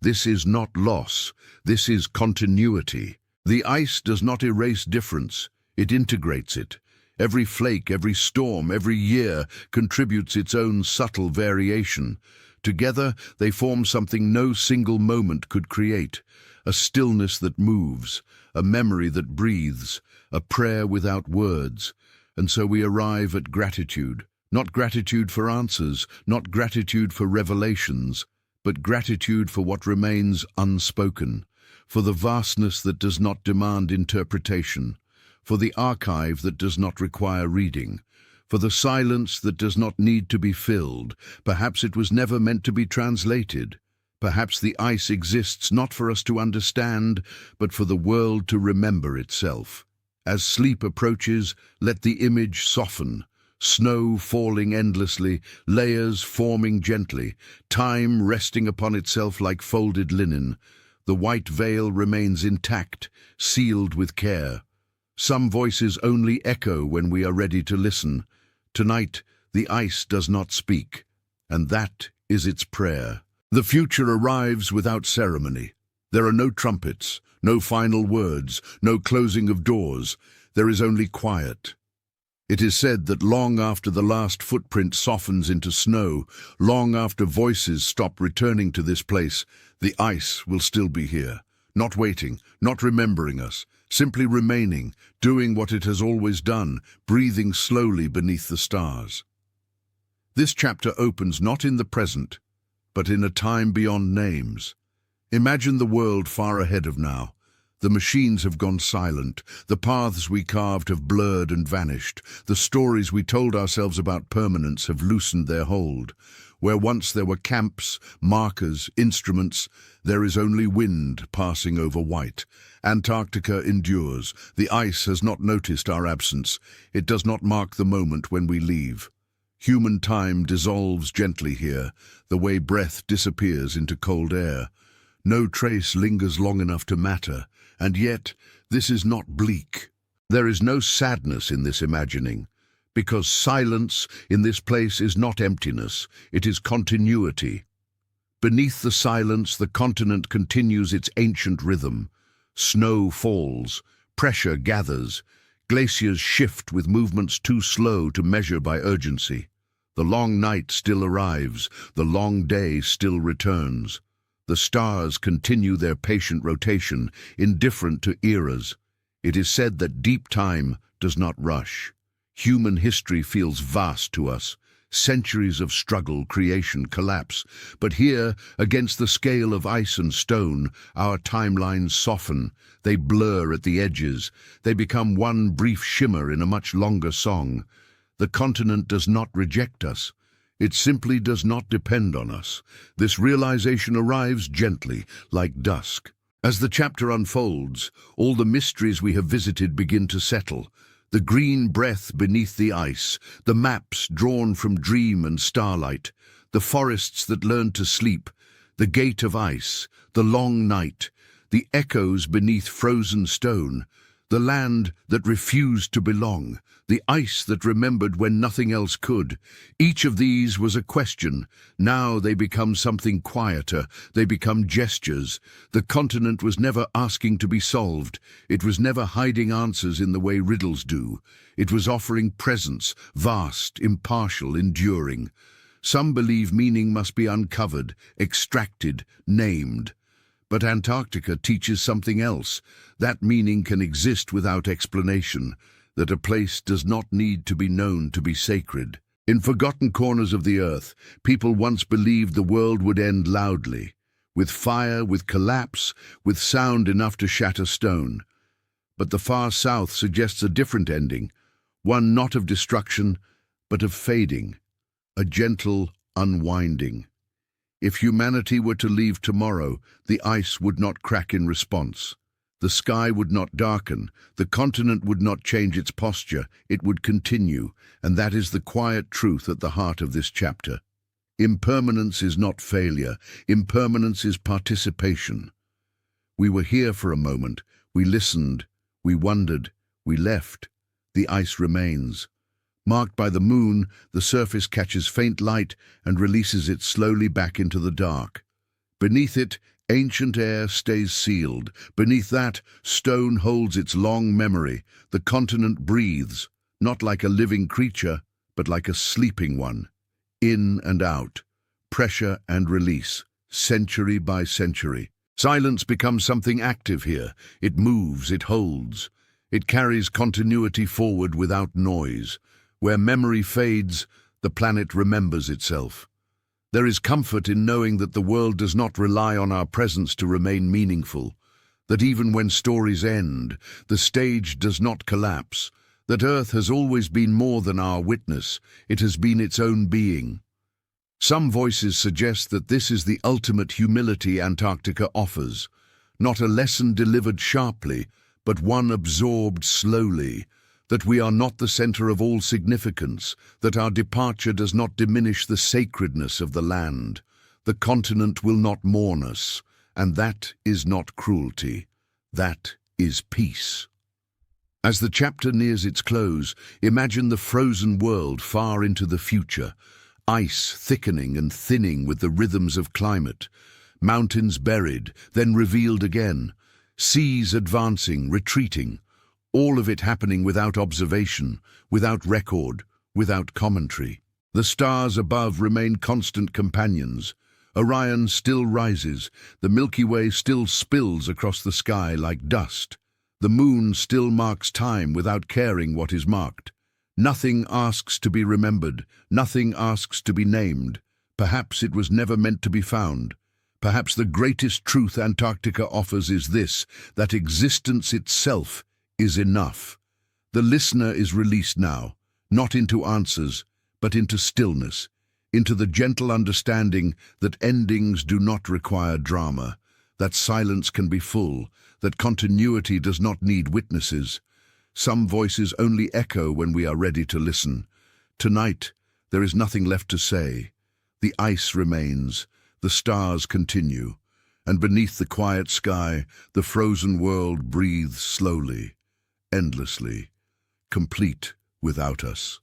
This is not loss. This is continuity. The ice does not erase difference. It integrates it. Every flake, every storm, every year contributes its own subtle variation. Together, they form something no single moment could create. A stillness that moves, a memory that breathes, a prayer without words. And so we arrive at gratitude. Not gratitude for answers, not gratitude for revelations, but gratitude for what remains unspoken, for the vastness that does not demand interpretation, for the archive that does not require reading, for the silence that does not need to be filled. Perhaps it was never meant to be translated. Perhaps the ice exists not for us to understand, but for the world to remember itself. As sleep approaches, let the image soften. Snow falling endlessly, layers forming gently, time resting upon itself like folded linen. The white veil remains intact, sealed with care. Some voices only echo when we are ready to listen. Tonight, the ice does not speak, and that is its prayer. The future arrives without ceremony. There are no trumpets, no final words, no closing of doors. There is only quiet. It is said that long after the last footprint softens into snow, long after voices stop returning to this place, the ice will still be here, not waiting, not remembering us, simply remaining, doing what it has always done, breathing slowly beneath the stars. This chapter opens not in the present, but in a time beyond names. Imagine the world far ahead of now. The machines have gone silent. The paths we carved have blurred and vanished. The stories we told ourselves about permanence have loosened their hold. Where once there were camps, markers, instruments, there is only wind passing over white. Antarctica endures. The ice has not noticed our absence. It does not mark the moment when we leave. Human time dissolves gently here, the way breath disappears into cold air. No trace lingers long enough to matter, and yet this is not bleak. There is no sadness in this imagining, because silence in this place is not emptiness, it is continuity. Beneath the silence, the continent continues its ancient rhythm. Snow falls, pressure gathers, glaciers shift with movements too slow to measure by urgency. The long night still arrives, the long day still returns. The stars continue their patient rotation, indifferent to eras. It is said that deep time does not rush. Human history feels vast to us. Centuries of struggle, creation, collapse. But here, against the scale of ice and stone, our timelines soften. They blur at the edges. They become one brief shimmer in a much longer song. The continent does not reject us. It simply does not depend on us. This realization arrives gently, like dusk. As the chapter unfolds, all the mysteries we have visited begin to settle. The green breath beneath the ice, the maps drawn from dream and starlight, the forests that learned to sleep, the gate of ice, the long night, the echoes beneath frozen stone, the land that refused to belong, the ice that remembered when nothing else could. Each of these was a question. Now they become something quieter. They become gestures. The continent was never asking to be solved. It was never hiding answers in the way riddles do. It was offering presence, vast, impartial, enduring. Some believe meaning must be uncovered, extracted, named. But Antarctica teaches something else, that meaning can exist without explanation, that a place does not need to be known to be sacred. In forgotten corners of the earth, people once believed the world would end loudly, with fire, with collapse, with sound enough to shatter stone. But the far south suggests a different ending, one not of destruction, but of fading, a gentle unwinding. If humanity were to leave tomorrow, the ice would not crack in response. The sky would not darken, the continent would not change its posture, it would continue, and that is the quiet truth at the heart of this chapter. Impermanence is not failure, impermanence is participation. We were here for a moment, we listened, we wondered, we left. The ice remains. Marked by the moon, the surface catches faint light and releases it slowly back into the dark. Beneath it, ancient air stays sealed. Beneath that, stone holds its long memory. The continent breathes, not like a living creature, but like a sleeping one. In and out, pressure and release, century by century. Silence becomes something active here. It moves, it holds. It carries continuity forward without noise. Where memory fades, the planet remembers itself. There is comfort in knowing that the world does not rely on our presence to remain meaningful, that even when stories end, the stage does not collapse, that Earth has always been more than our witness, it has been its own being. Some voices suggest that this is the ultimate humility Antarctica offers, not a lesson delivered sharply, but one absorbed slowly, that we are not the center of all significance, that our departure does not diminish the sacredness of the land. The continent will not mourn us, and that is not cruelty. That is peace. As the chapter nears its close, imagine the frozen world far into the future, ice thickening and thinning with the rhythms of climate, mountains buried, then revealed again, seas advancing, retreating, all of it happening without observation, without record, without commentary. The stars above remain constant companions. Orion still rises, the Milky Way still spills across the sky like dust. The moon still marks time without caring what is marked. Nothing asks to be remembered, nothing asks to be named. Perhaps it was never meant to be found. Perhaps the greatest truth Antarctica offers is this, that existence itself is enough. The listener is released now, not into answers, but into stillness, into the gentle understanding that endings do not require drama, that silence can be full, that continuity does not need witnesses. Some voices only echo when we are ready to listen. Tonight, there is nothing left to say. The ice remains, the stars continue, and beneath the quiet sky, the frozen world breathes slowly, endlessly, complete without us.